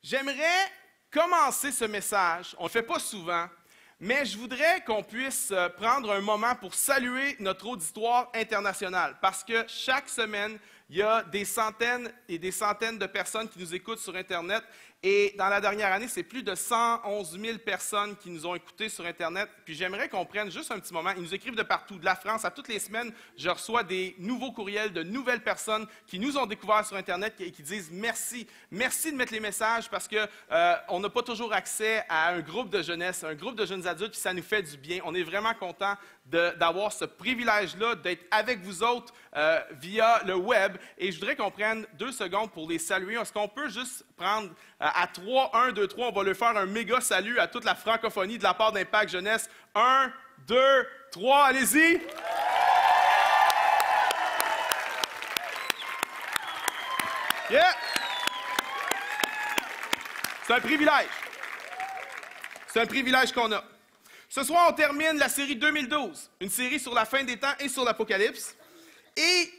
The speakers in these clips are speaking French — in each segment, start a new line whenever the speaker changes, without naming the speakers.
J'aimerais commencer ce message, on ne le fait pas souvent, mais je voudrais qu'on puisse prendre un moment pour saluer notre auditoire international, parce que chaque semaine, il y a des centaines et des centaines de personnes qui nous écoutent sur Internet. Et dans la dernière année, c'est plus de 111 000 personnes qui nous ont écoutés sur Internet. Puis j'aimerais qu'on prenne juste un petit moment. Ils nous écrivent de partout, de la France. À toutes les semaines, je reçois des nouveaux courriels de nouvelles personnes qui nous ont découverts sur Internet et qui disent merci. Merci de mettre les messages parce qu'on n'a pas toujours accès à un groupe de jeunesse, un groupe de jeunes adultes, puis ça nous fait du bien. On est vraiment contents d'avoir ce privilège-là, d'être avec vous autres via le web. Et je voudrais qu'on prenne 2 secondes pour les saluer. Est-ce qu'on peut juste prendre à 3, 1, 2, 3, on va leur faire un méga salut à toute la francophonie de la part d'Impact Jeunesse. 1, 2, 3, allez-y! Yeah! C'est un privilège. C'est un privilège qu'on a. Ce soir, on termine la série 2012, une série sur la fin des temps et sur l'Apocalypse. Et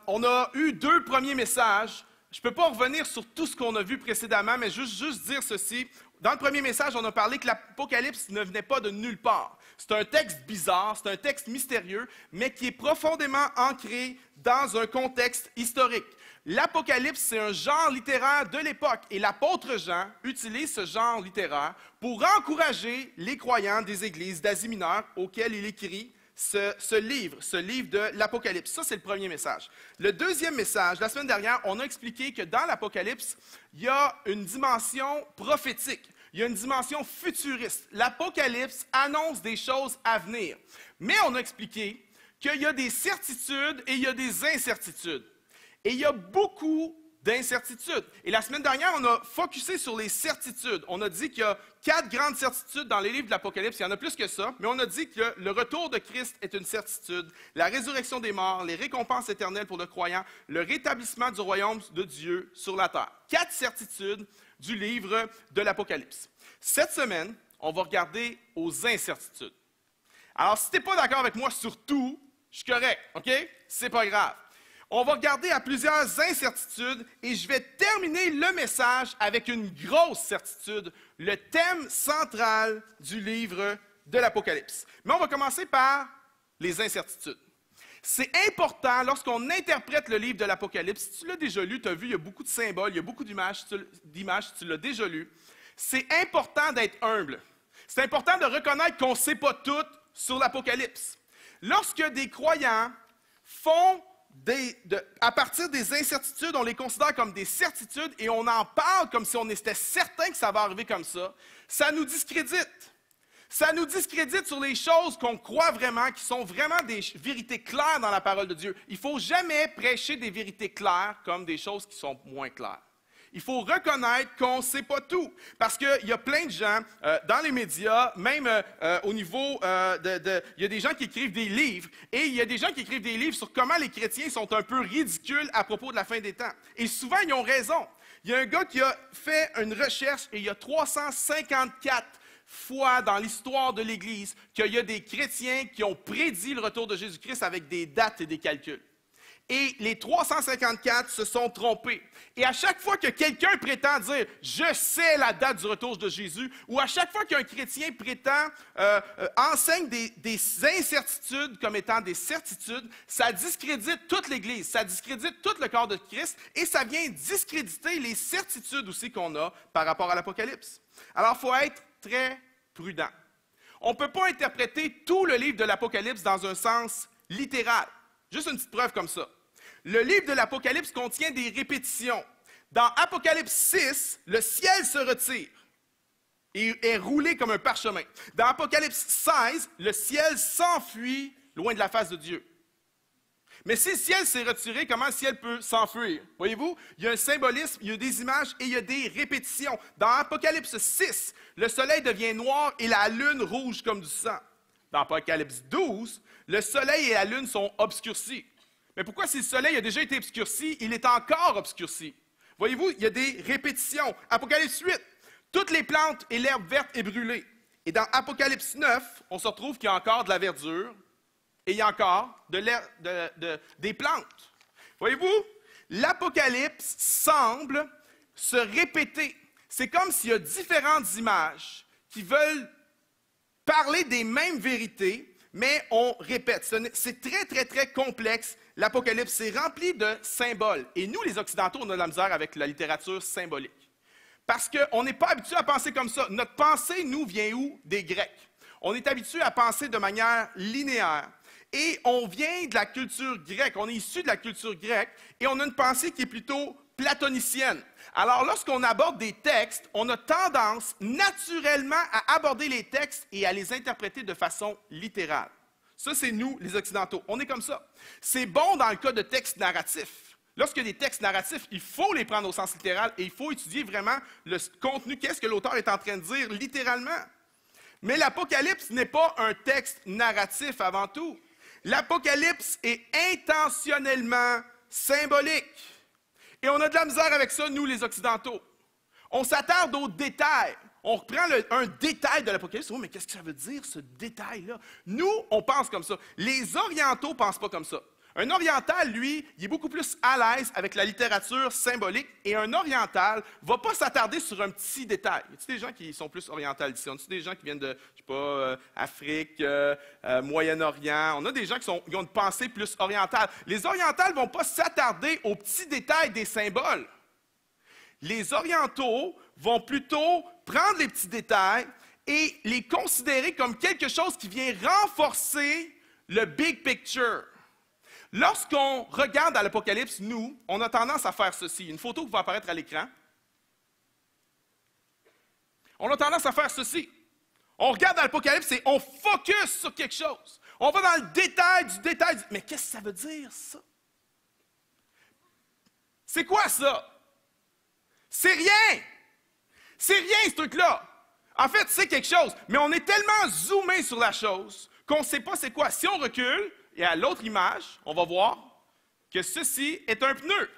on a eu 2 premiers messages. Je ne peux pas revenir sur tout ce qu'on a vu précédemment, mais juste dire ceci. Dans le premier message, on a parlé que l'Apocalypse ne venait pas de nulle part. C'est un texte bizarre, c'est un texte mystérieux, mais qui est profondément ancré dans un contexte historique. L'Apocalypse, c'est un genre littéraire de l'époque, et l'apôtre Jean utilise ce genre littéraire pour encourager les croyants des églises d'Asie mineure auxquelles il écrit ce livre de l'Apocalypse. Ça, c'est le premier message. Le deuxième message, la semaine dernière, on a expliqué que dans l'Apocalypse, il y a une dimension prophétique, il y a une dimension futuriste. L'Apocalypse annonce des choses à venir. Mais on a expliqué qu'il y a des certitudes et il y a des incertitudes. Et il y a beaucoup d'incertitudes. Et la semaine dernière, on a focusé sur les certitudes. On a dit qu'il y a 4 grandes certitudes dans les livres de l'Apocalypse. Il y en a plus que ça, mais on a dit que le retour de Christ est une certitude, la résurrection des morts, les récompenses éternelles pour le croyant, le rétablissement du royaume de Dieu sur la terre. 4 certitudes du livre de l'Apocalypse. Cette semaine, on va regarder aux incertitudes. Alors, si tu n'es pas d'accord avec moi sur tout, je suis correct, OK? C'est pas grave. On va regarder à plusieurs incertitudes et je vais terminer le message avec une grosse certitude, le thème central du livre de l'Apocalypse. Mais on va commencer par les incertitudes. C'est important lorsqu'on interprète le livre de l'Apocalypse, si tu l'as déjà lu, tu as vu, il y a beaucoup de symboles, il y a beaucoup d'images, si tu l'as déjà lu, c'est important d'être humble. C'est important de reconnaître qu'on ne sait pas tout sur l'Apocalypse. Lorsque des croyants font à partir des incertitudes, on les considère comme des certitudes et on en parle comme si on était certain que ça va arriver comme ça, ça nous discrédite. Ça nous discrédite sur les choses qu'on croit vraiment, qui sont vraiment des vérités claires dans la parole de Dieu. Il ne faut jamais prêcher des vérités claires comme des choses qui sont moins claires. Il faut reconnaître qu'on ne sait pas tout. Parce qu'il y a plein de gens dans les médias, même au niveau il y a des gens qui écrivent des livres, et il y a des gens qui écrivent des livres sur comment les chrétiens sont un peu ridicules à propos de la fin des temps. Et souvent, ils ont raison. Il y a un gars qui a fait une recherche, et il y a 354 fois dans l'histoire de l'Église qu'il y a des chrétiens qui ont prédit le retour de Jésus-Christ avec des dates et des calculs. Et les 354 se sont trompés. Et à chaque fois que quelqu'un prétend dire « je sais la date du retour de Jésus », ou à chaque fois qu'un chrétien enseigne des incertitudes comme étant des certitudes, ça discrédite toute l'Église, ça discrédite tout le corps de Christ, et ça vient discréditer les certitudes aussi qu'on a par rapport à l'Apocalypse. Alors, il faut être très prudent. On ne peut pas interpréter tout le livre de l'Apocalypse dans un sens littéral. Juste une petite preuve comme ça. Le livre de l'Apocalypse contient des répétitions. Dans Apocalypse 6, le ciel se retire et est roulé comme un parchemin. Dans Apocalypse 16, le ciel s'enfuit loin de la face de Dieu. Mais si le ciel s'est retiré, comment le ciel peut s'enfuir? Voyez-vous, il y a un symbolisme, il y a des images et il y a des répétitions. Dans Apocalypse 6, le soleil devient noir et la lune rouge comme du sang. Dans Apocalypse 12, le soleil et la lune sont obscurcis. Mais pourquoi si le soleil a déjà été obscurci, il est encore obscurci? Voyez-vous, il y a des répétitions. Apocalypse 8, toutes les plantes et l'herbe verte est brûlée. Et dans Apocalypse 9, on se retrouve qu'il y a encore de la verdure et il y a encore des plantes. Voyez-vous, l'Apocalypse semble se répéter. C'est comme s'il y a différentes images qui veulent parler des mêmes vérités, mais on répète. C'est très, très, très complexe. L'Apocalypse, c'est rempli de symboles. Et nous, les Occidentaux, on a de la misère avec la littérature symbolique. Parce qu'on n'est pas habitué à penser comme ça. Notre pensée, nous, vient où? Des Grecs. On est habitué à penser de manière linéaire. Et on vient de la culture grecque. On est issu de la culture grecque et on a une pensée qui est plutôt platonicienne. Alors, lorsqu'on aborde des textes, on a tendance naturellement à aborder les textes et à les interpréter de façon littérale. Ça, c'est nous, les Occidentaux. On est comme ça. C'est bon dans le cas de textes narratifs. Lorsqu'il y a des textes narratifs, il faut les prendre au sens littéral et il faut étudier vraiment le contenu, qu'est-ce que l'auteur est en train de dire littéralement. Mais l'Apocalypse n'est pas un texte narratif avant tout. L'Apocalypse est intentionnellement symbolique. Et on a de la misère avec ça, nous, les Occidentaux. On s'attarde aux détails. On reprend un détail de l'Apocalypse. Oh, mais qu'est-ce que ça veut dire, ce détail-là? Nous, on pense comme ça. Les Orientaux ne pensent pas comme ça. Un Oriental, lui, il est beaucoup plus à l'aise avec la littérature symbolique. Et un Oriental ne va pas s'attarder sur un petit détail. Y a-t-il des gens qui sont plus orientales ici? On a des gens qui viennent de, je sais pas, Afrique, Moyen-Orient? On a des gens qui ont une pensée plus orientale. Les Orientales ne vont pas s'attarder aux petits détails des symboles. Les Orientaux vont plutôt prendre les petits détails et les considérer comme quelque chose qui vient renforcer le big picture. Lorsqu'on regarde à l'Apocalypse, nous, on a tendance à faire ceci. Une photo qui va apparaître à l'écran. On a tendance à faire ceci. On regarde dans l'Apocalypse et on focus sur quelque chose. On va dans le détail du détail. Mais qu'est-ce que ça veut dire, ça? C'est quoi ça? C'est rien! C'est rien, ce truc-là! En fait, c'est quelque chose, mais on est tellement zoomé sur la chose qu'on ne sait pas c'est quoi. Si on recule, et à l'autre image, on va voir que ceci est un pneu.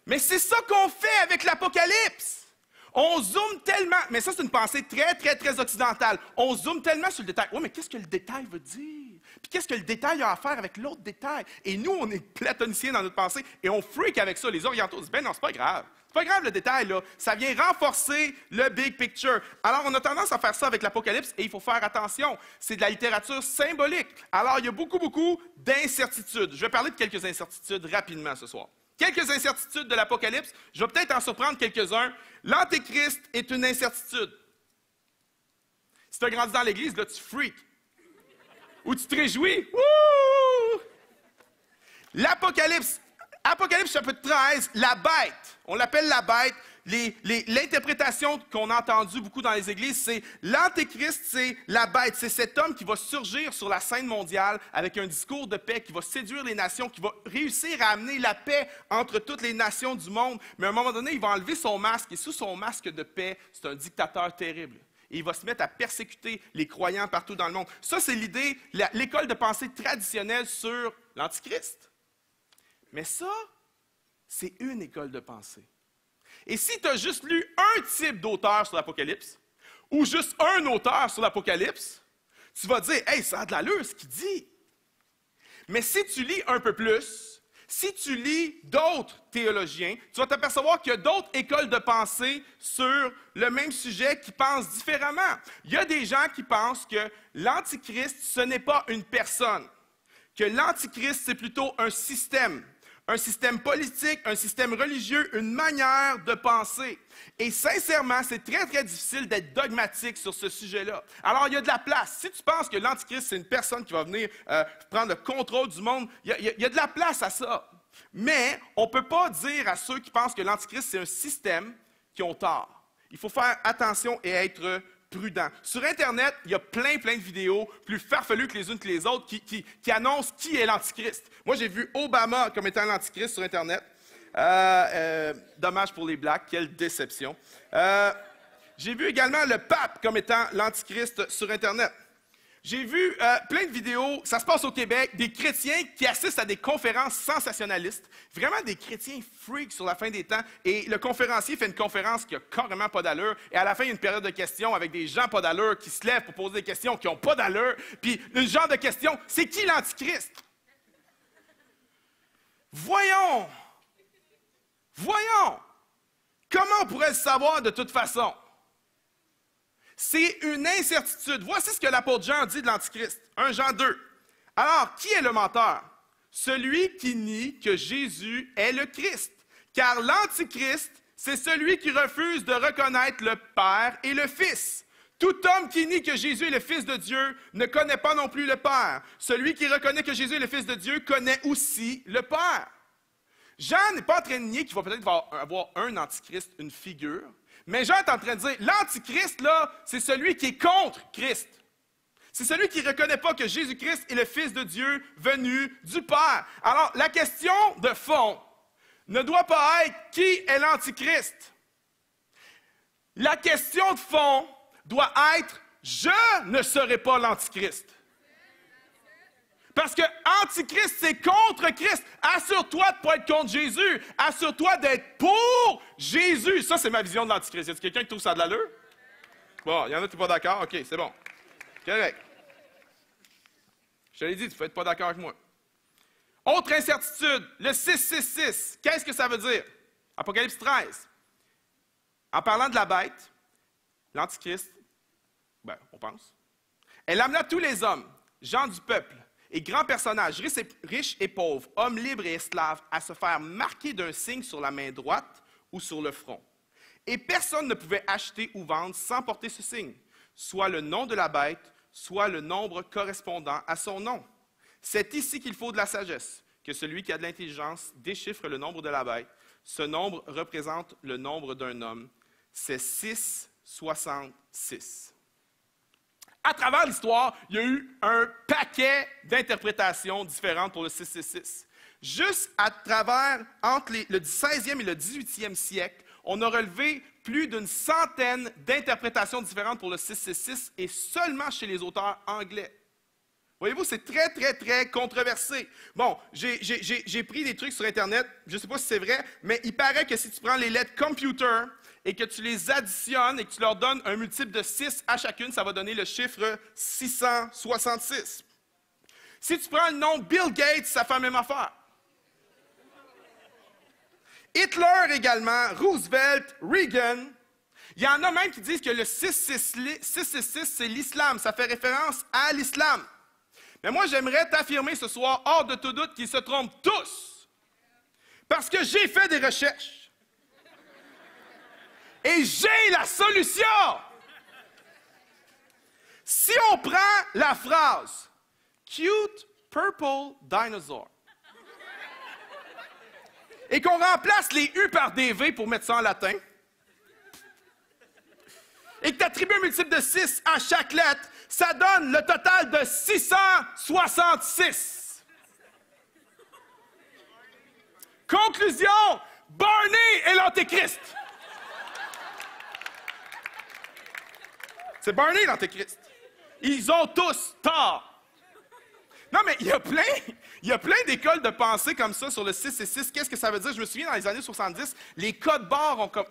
Mais c'est ça qu'on fait avec l'Apocalypse. On zoome tellement, mais ça c'est une pensée très, très, très occidentale. On zoome tellement sur le détail. Oui, mais qu'est-ce que le détail veut dire? Puis qu'est-ce que le détail a à faire avec l'autre détail? Et nous, on est platoniciens dans notre pensée et on freak avec ça. Les Orientaux disent, ben non, c'est pas grave. C'est pas grave le détail, là. Ça vient renforcer le big picture. Alors, on a tendance à faire ça avec l'Apocalypse et il faut faire attention. C'est de la littérature symbolique. Alors, il y a beaucoup, beaucoup d'incertitudes. Je vais parler de quelques incertitudes rapidement ce soir. Quelques incertitudes de l'Apocalypse. Je vais peut-être en surprendre quelques-uns. L'Antéchrist est une incertitude. Si tu as grandi dans l'Église, là, tu freaks. Ou tu te réjouis. Wouh! L'Apocalypse. Apocalypse chapitre 13, la bête. On l'appelle la bête. L'interprétation qu'on a entendue beaucoup dans les églises, c'est l'Antéchrist, c'est la bête. C'est cet homme qui va surgir sur la scène mondiale avec un discours de paix, qui va séduire les nations, qui va réussir à amener la paix entre toutes les nations du monde. Mais à un moment donné, il va enlever son masque et sous son masque de paix, c'est un dictateur terrible. Et il va se mettre à persécuter les croyants partout dans le monde. Ça, c'est l'idée, l'école de pensée traditionnelle sur l'Antichrist. Mais ça, c'est une école de pensée. Et si tu as juste lu un type d'auteur sur l'Apocalypse, ou juste un auteur sur l'Apocalypse, tu vas dire, « Hey, ça a de l'allure ce qu'il dit. » Mais si tu lis un peu plus, si tu lis d'autres théologiens, tu vas t'apercevoir qu'il y a d'autres écoles de pensée sur le même sujet qui pensent différemment. Il y a des gens qui pensent que l'Antichrist, ce n'est pas une personne, que l'Antichrist, c'est plutôt un système politique, un système religieux, une manière de penser. Et sincèrement, c'est très, très difficile d'être dogmatique sur ce sujet-là. Alors, il y a de la place. Si tu penses que l'Antichrist, c'est une personne qui va venir prendre le contrôle du monde, il y a de la place à ça. Mais on ne peut pas dire à ceux qui pensent que l'Antichrist, c'est un système qui ont tort. Il faut faire attention et être prudent. Sur Internet, il y a plein de vidéos plus farfelues que les unes que les autres qui annoncent qui est l'Antichrist. Moi, j'ai vu Obama comme étant l'Antichrist sur Internet. Dommage pour les Blacks, quelle déception. J'ai vu également le pape comme étant l'Antichrist sur Internet. J'ai vu plein de vidéos, ça se passe au Québec, des chrétiens qui assistent à des conférences sensationnalistes, vraiment des chrétiens freaks sur la fin des temps, et le conférencier fait une conférence qui n'a carrément pas d'allure, et à la fin, il y a une période de questions avec des gens pas d'allure qui se lèvent pour poser des questions qui n'ont pas d'allure, puis le genre de question, c'est qui l'Antichrist? Voyons! Voyons! Comment on pourrait le savoir de toute façon? C'est une incertitude. Voici ce que l'apôtre Jean dit de l'Antichrist. 1 Jean 2. Alors, qui est le menteur? Celui qui nie que Jésus est le Christ. Car l'Antichrist, c'est celui qui refuse de reconnaître le Père et le Fils. Tout homme qui nie que Jésus est le Fils de Dieu ne connaît pas non plus le Père. Celui qui reconnaît que Jésus est le Fils de Dieu connaît aussi le Père. Jean n'est pas en train de nier qu'il va peut-être avoir un Antichrist, une figure, mais Jean est en train de dire, l'Antichrist, là, c'est celui qui est contre Christ. C'est celui qui ne reconnaît pas que Jésus-Christ est le Fils de Dieu venu du Père. Alors, la question de fond ne doit pas être qui est l'Antichrist. La question de fond doit être je ne serai pas l'Antichrist. Parce que Antichrist, c'est contre Christ. Assure-toi de ne pas être contre Jésus. Assure-toi d'être pour Jésus. Ça, c'est ma vision de l'Antichrist. Y a-t-il quelqu'un qui trouve ça de l'allure? Bon, il y en a qui ne sont pas d'accord. OK, c'est bon. Correct. Je te l'ai dit, tu peux être pas d'accord avec moi. Autre incertitude, le 666. Qu'est-ce que ça veut dire? Apocalypse 13. En parlant de la bête, l'Antichrist, on pense, elle amena tous les hommes, gens du peuple, et grands personnages, riches et pauvres, hommes libres et esclaves, à se faire marquer d'un signe sur la main droite ou sur le front. Et personne ne pouvait acheter ou vendre sans porter ce signe, soit le nom de la bête, soit le nombre correspondant à son nom. C'est ici qu'il faut de la sagesse, que celui qui a de l'intelligence déchiffre le nombre de la bête. Ce nombre représente le nombre d'un homme. C'est 666. À travers l'histoire, il y a eu un paquet d'interprétations différentes pour le 666. Juste à travers, entre le 16e et le 18e siècle, on a relevé plus d'une centaine d'interprétations différentes pour le 666 et seulement chez les auteurs anglais. Voyez-vous, c'est très, très, très controversé. Bon, j'ai pris des trucs sur Internet, je ne sais pas si c'est vrai, mais il paraît que si tu prends les lettres computer et que tu les additionnes et que tu leur donnes un multiple de 6 à chacune, ça va donner le chiffre 666. Si tu prends le nom Bill Gates, ça fait la même affaire. Hitler également, Roosevelt, Reagan. Il y en a même qui disent que le 666, c'est l'islam. Ça fait référence à l'islam. Mais moi, j'aimerais t'affirmer ce soir, hors de tout doute, qu'ils se trompent tous. Parce que j'ai fait des recherches. Et j'ai la solution. Si on prend la phrase « cute purple dinosaur » et qu'on remplace les U par des V pour mettre ça en latin, et que tu attribues un multiple de 6 à chaque lettre, ça donne le total de 666. Conclusion, Barney est l'Antéchrist. C'est Barney l'Antéchrist. Ils ont tous tort. Non, mais il y a plein d'écoles de pensée comme ça sur le 6 et 6. Qu'est-ce que ça veut dire? Je me souviens, dans les années 70, les codes barres ont comme...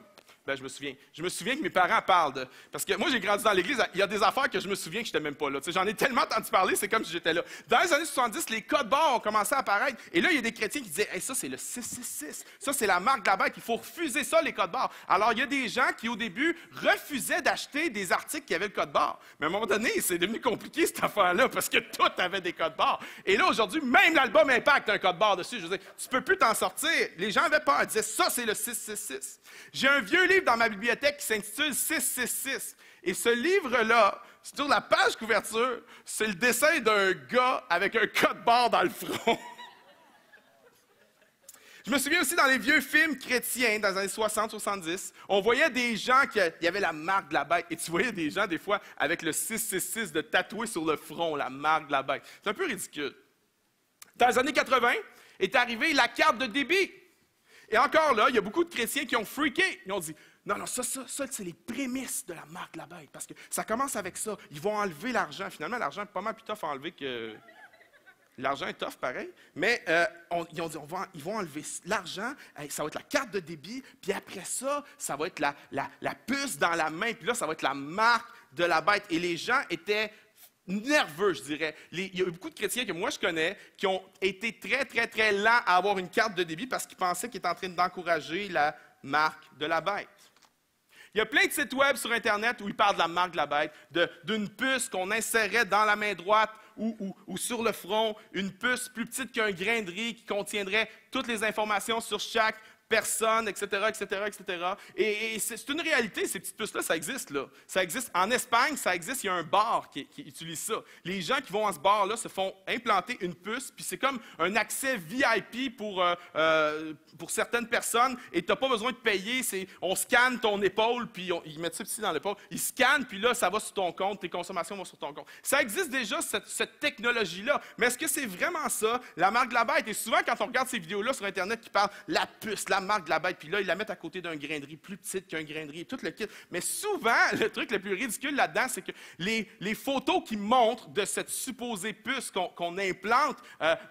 je me souviens que mes parents parlent de... Parce que moi, j'ai grandi dans l'église, il y a des affaires que je me souviens que je n'étais même pas là. J'en ai tellement entendu parler, c'est comme si j'étais là. Dans les années 70, les codes barres ont commencé à apparaître. Et là, il y a des chrétiens qui disaient, hey, ça, c'est le 666. Ça, c'est la marque de la bête. Il faut refuser ça, les codes barres. Alors, il y a des gens qui, au début, refusaient d'acheter des articles qui avaient le code barre. Mais à un moment donné, c'est devenu compliqué, cette affaire-là, parce que tout avait des codes barres. Et là, aujourd'hui, même l'album Impact a un code barre dessus. Je veux dire, tu peux plus t'en sortir. Les gens avaient peur. Ils disaient, ça, c'est le 666. J'ai un vieux livre dans ma bibliothèque qui s'intitule 666. Et ce livre-là, sur la page couverture, c'est le dessin d'un gars avec un code barre dans le front. Je me souviens aussi dans les vieux films chrétiens, dans les années 60-70, on voyait des gens qui avaient la marque de la bête. Et tu voyais des gens, des fois, avec le 666 de tatoué sur le front, la marque de la bête. C'est un peu ridicule. Dans les années 80, est arrivée la carte de débit. Et encore là, il y a beaucoup de chrétiens qui ont freaké. Ils ont dit, non, ça c'est les prémices de la marque de la bête. Parce que ça commence avec ça. Ils vont enlever l'argent. Finalement, l'argent est pas mal plus tough à enlever que... L'argent est tough, pareil. Mais ils ont dit, ils vont enlever l'argent, ça va être la carte de débit, puis après ça, ça va être la puce dans la main, puis là, ça va être la marque de la bête. Et les gens étaient nerveux, je dirais. Il y a beaucoup de chrétiens que moi je connais qui ont été très, très, très lents à avoir une carte de débit parce qu'ils pensaient qu'ils étaient en train d'encourager la marque de la bête. Il y a plein de sites web sur Internet où ils parlent de la marque de la bête, d'une puce qu'on insérerait dans la main droite ou sur le front, une puce plus petite qu'un grain de riz qui contiendrait toutes les informations sur chaque personne, etc., etc., etc. Et c'est une réalité, ces petites puces-là, ça existe, là. Ça existe. En Espagne, ça existe, il y a un bar qui utilise ça. Les gens qui vont à ce bar-là se font implanter une puce, puis c'est comme un accès VIP pour certaines personnes, et tu n'as pas besoin de payer. On scanne ton épaule, puis ils mettent ça ici dans l'épaule. Ils scannent, puis là, ça va sur ton compte, tes consommations vont sur ton compte. Ça existe déjà, cette technologie-là. Mais est-ce que c'est vraiment ça, la marque de la bête? Et souvent, quand on regarde ces vidéos-là sur Internet qui parlent la puce, la marque de la bête, puis là, ils la mettent à côté d'un grain de riz plus petite qu'un grain de riz, tout le kit. Mais souvent, le truc le plus ridicule là-dedans, c'est que les photos qui montrent de cette supposée puce qu'on implante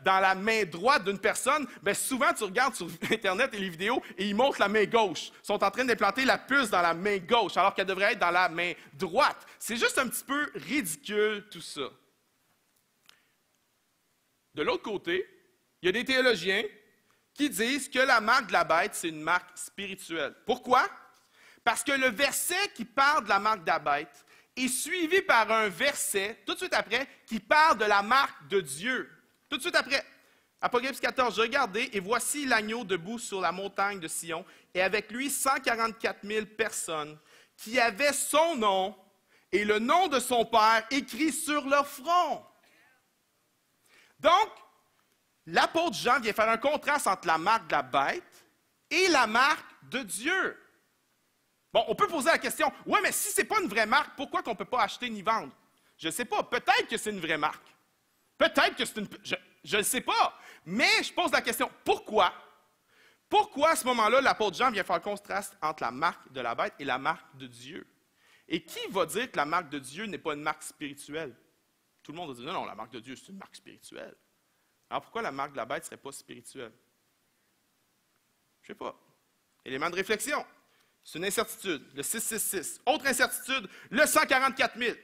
dans la main droite d'une personne, bien souvent, tu regardes sur Internet et les vidéos, et ils montrent la main gauche. Ils sont en train d'implanter la puce dans la main gauche, alors qu'elle devrait être dans la main droite. C'est juste un petit peu ridicule, tout ça. De l'autre côté, il y a des théologiens qui disent que la marque de la bête, c'est une marque spirituelle. Pourquoi? Parce que le verset qui parle de la marque de la bête est suivi par un verset, tout de suite après, qui parle de la marque de Dieu. Tout de suite après. Apocalypse 14, regardez, et voici l'agneau debout sur la montagne de Sion, et avec lui 144 000 personnes qui avaient son nom et le nom de son Père écrit sur leur front. Donc, l'apôtre Jean vient faire un contraste entre la marque de la bête et la marque de Dieu. Bon, on peut poser la question, ouais, mais si ce n'est pas une vraie marque, pourquoi qu'on ne peut pas acheter ni vendre? Je ne sais pas, peut-être que c'est une vraie marque. Peut-être que c'est une... Je ne sais pas, mais je pose la question, pourquoi? Pourquoi à ce moment-là, l'apôtre Jean vient faire un contraste entre la marque de la bête et la marque de Dieu? Et qui va dire que la marque de Dieu n'est pas une marque spirituelle? Tout le monde va dire, non, la marque de Dieu, c'est une marque spirituelle. Alors pourquoi la marque de la bête ne serait pas spirituelle? Je ne sais pas. Élément de réflexion. C'est une incertitude, le 666. Autre incertitude, le 144 000.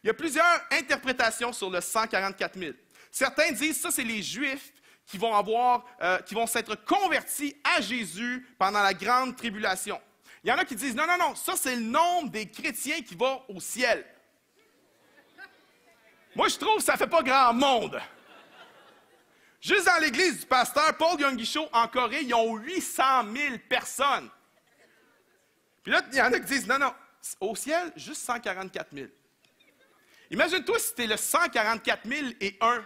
Il y a plusieurs interprétations sur le 144 000. Certains disent que ça, c'est les Juifs qui vont s'être convertis à Jésus pendant la grande tribulation. Il y en a qui disent, non, non, non, ça, c'est le nombre des chrétiens qui vont au ciel. Moi, je trouve que ça ne fait pas grand monde. Juste dans l'église du pasteur Paul Yonggi-Cho en Corée, ils ont 800 000 personnes. Puis là, il y en a qui disent, non, non, au ciel, juste 144 000. Imagine-toi si c'était le 144 001.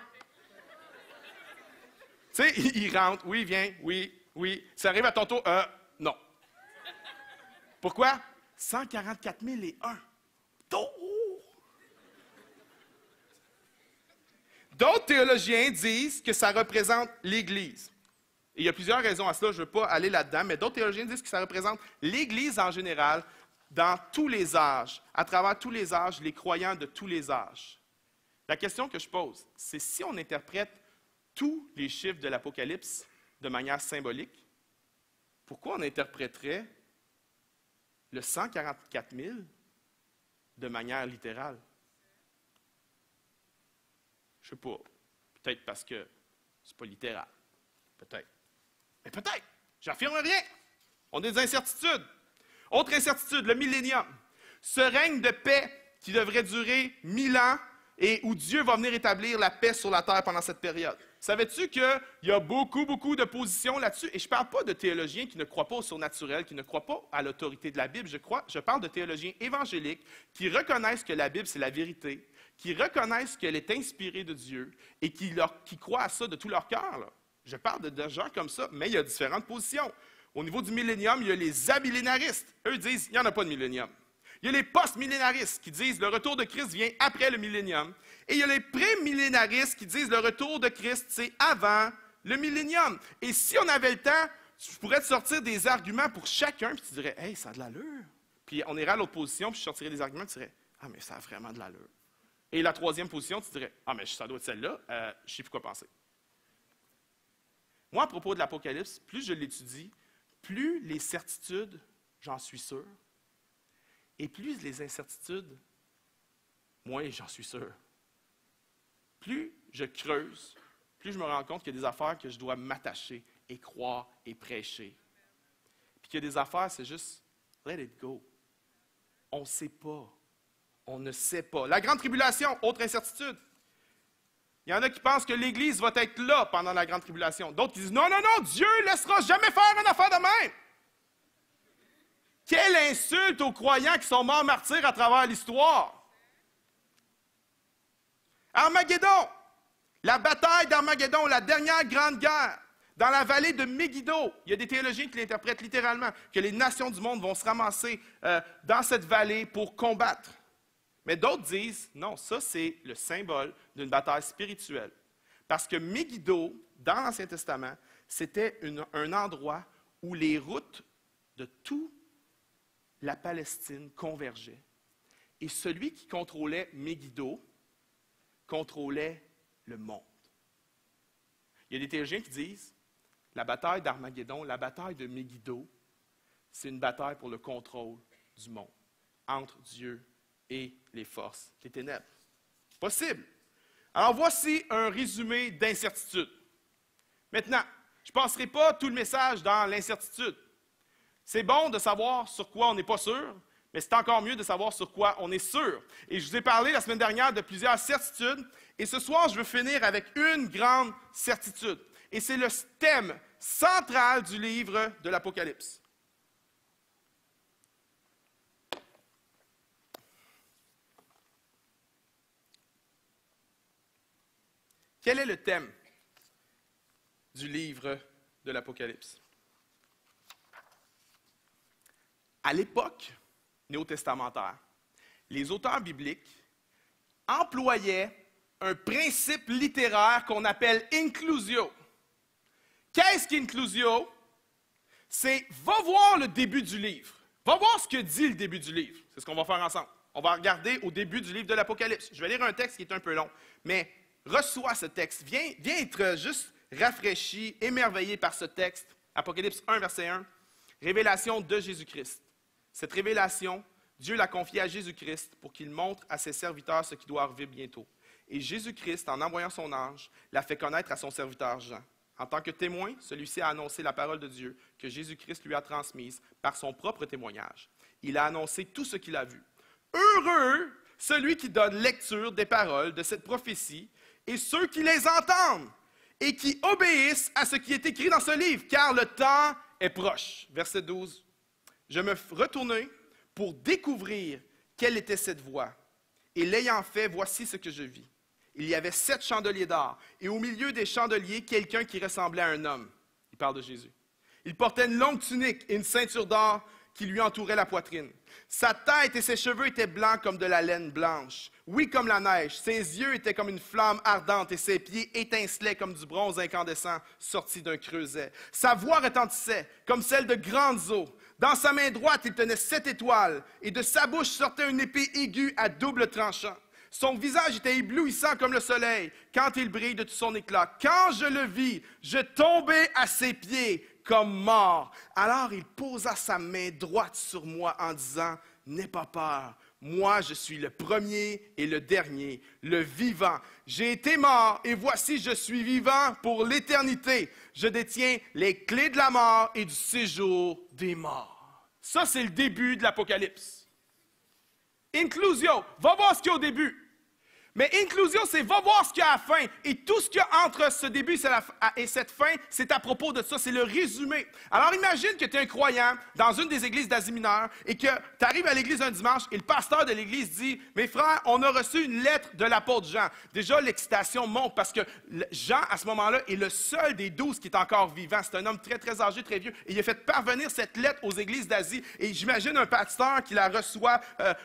Tu sais, il rentre, oui, viens, oui, oui. Ça arrive à ton tour, non. Pourquoi? 144 001. D'autres théologiens disent que ça représente l'Église. Et il y a plusieurs raisons à cela, je ne veux pas aller là-dedans, mais d'autres théologiens disent que ça représente l'Église en général, dans tous les âges, à travers tous les âges, les croyants de tous les âges. La question que je pose, c'est si on interprète tous les chiffres de l'Apocalypse de manière symbolique, pourquoi on interpréterait le 144 000 de manière littérale? Je ne sais pas. Peut-être parce que c'est pas littéral. Peut-être. Mais peut-être. J'affirme rien. On a des incertitudes. Autre incertitude, le millénium. Ce règne de paix qui devrait durer 1000 ans et où Dieu va venir établir la paix sur la terre pendant cette période. Savais-tu qu'il y a beaucoup, beaucoup de positions là-dessus? Et je ne parle pas de théologiens qui ne croient pas au surnaturel, qui ne croient pas à l'autorité de la Bible. Je parle de théologiens évangéliques qui reconnaissent que la Bible, c'est la vérité, qui reconnaissent qu'elle est inspirée de Dieu et qui croient à ça de tout leur cœur. Là. Je parle de gens comme ça, mais il y a différentes positions. Au niveau du millénium, il y a les amillénaristes. Eux disent qu'il n'y en a pas de millénium. Il y a les post-millénaristes qui disent que le retour de Christ vient après le millénium. Et il y a les pré-millénaristes qui disent que le retour de Christ, c'est avant le millénium. Et si on avait le temps, je pourrais te sortir des arguments pour chacun, puis tu dirais, hey, ça a de l'allure. Puis on irait à l'autre position, puis je sortirais des arguments, tu dirais, ah, mais ça a vraiment de l'allure. Et la troisième position, tu dirais, ah, mais ça doit être celle-là, je sais plus quoi penser. Moi, à propos de l'Apocalypse, plus je l'étudie, plus les certitudes, j'en suis sûr, et plus les incertitudes, moins j'en suis sûr. plus je creuse, plus je me rends compte qu'il y a des affaires que je dois m'attacher et croire et prêcher. Puis qu'il y a des affaires, c'est juste let it go. On ne sait pas. On ne sait pas. La grande tribulation, autre incertitude. Il y en a qui pensent que l'Église va être là pendant la grande tribulation. D'autres qui disent non, non, non, Dieu ne laissera jamais faire une affaire de même. Quelle insulte aux croyants qui sont morts martyrs à travers l'histoire. Armageddon, la bataille d'Armageddon, la dernière grande guerre, dans la vallée de Megiddo. Il y a des théologiens qui l'interprètent littéralement, que les nations du monde vont se ramasser dans cette vallée pour combattre. Mais d'autres disent, non, ça c'est le symbole d'une bataille spirituelle. Parce que Megiddo, dans l'Ancien Testament, c'était un endroit où les routes de toute la Palestine convergeaient. Et celui qui contrôlait Megiddo contrôlait le monde. Il y a des théologiens qui disent, la bataille d'Armageddon, la bataille de Megiddo, c'est une bataille pour le contrôle du monde, entre Dieu et les forces des ténèbres. Possible. Alors voici un résumé d'incertitude. Maintenant, je ne passerai pas tout le message dans l'incertitude. C'est bon de savoir sur quoi on n'est pas sûr, mais c'est encore mieux de savoir sur quoi on est sûr. Et je vous ai parlé la semaine dernière de plusieurs certitudes, et ce soir, je veux finir avec une grande certitude. Et c'est le thème central du livre de l'Apocalypse. Quel est le thème du livre de l'Apocalypse? À l'époque néo-testamentaire, les auteurs bibliques employaient un principe littéraire qu'on appelle inclusio. Qu'est-ce qu'inclusio? C'est va voir le début du livre. Va voir ce que dit le début du livre. C'est ce qu'on va faire ensemble. On va regarder au début du livre de l'Apocalypse. Je vais lire un texte qui est un peu long, mais reçois ce texte. Viens être juste rafraîchi, émerveillé par ce texte. Apocalypse 1, verset 1. Révélation de Jésus-Christ. Cette révélation, Dieu l'a confiée à Jésus-Christ pour qu'il montre à ses serviteurs ce qui doit arriver bientôt. Et Jésus-Christ, en envoyant son ange, l'a fait connaître à son serviteur Jean. En tant que témoin, celui-ci a annoncé la parole de Dieu que Jésus-Christ lui a transmise par son propre témoignage. Il a annoncé tout ce qu'il a vu. Heureux celui qui donne lecture des paroles de cette prophétie et ceux qui les entendent et qui obéissent à ce qui est écrit dans ce livre, car le temps est proche. Verset 12. Je me retournai pour découvrir quelle était cette voix. Et l'ayant fait, voici ce que je vis. Il y avait 7 chandeliers d'or, et au milieu des chandeliers, quelqu'un qui ressemblait à un homme. Il parle de Jésus. Il portait une longue tunique et une ceinture d'or qui lui entourait la poitrine. Sa tête et ses cheveux étaient blancs comme de la laine blanche. Oui, comme la neige. Ses yeux étaient comme une flamme ardente et ses pieds étincelaient comme du bronze incandescent sorti d'un creuset. Sa voix retentissait comme celle de grandes eaux. Dans sa main droite, il tenait 7 étoiles, et de sa bouche sortait une épée aiguë à double tranchant. Son visage était éblouissant comme le soleil, quand il brille de tout son éclat. Quand je le vis, je tombai à ses pieds comme mort. Alors il posa sa main droite sur moi en disant, « N'aie pas peur, moi je suis le premier et le dernier, le vivant. J'ai été mort, et voici je suis vivant pour l'éternité. Je détiens les clés de la mort et du séjour des morts. » Ça, c'est le début de l'Apocalypse. Inclusio, va voir ce qu'il y a au début. Mais inclusio, c'est va voir ce qu'il y a à la fin. Et tout ce qu'il y a entre ce début et cette fin, c'est à propos de ça. C'est le résumé. Alors imagine que tu es un croyant dans une des églises d'Asie mineure et que tu arrives à l'église un dimanche et le pasteur de l'église dit « Mes frères, on a reçu une lettre de l'apôtre Jean. » Déjà, l'excitation monte parce que Jean, à ce moment-là, est le seul des 12 qui est encore vivant. C'est un homme très, très âgé, très vieux. Et il a fait parvenir cette lettre aux églises d'Asie. Et j'imagine un pasteur qui la reçoit,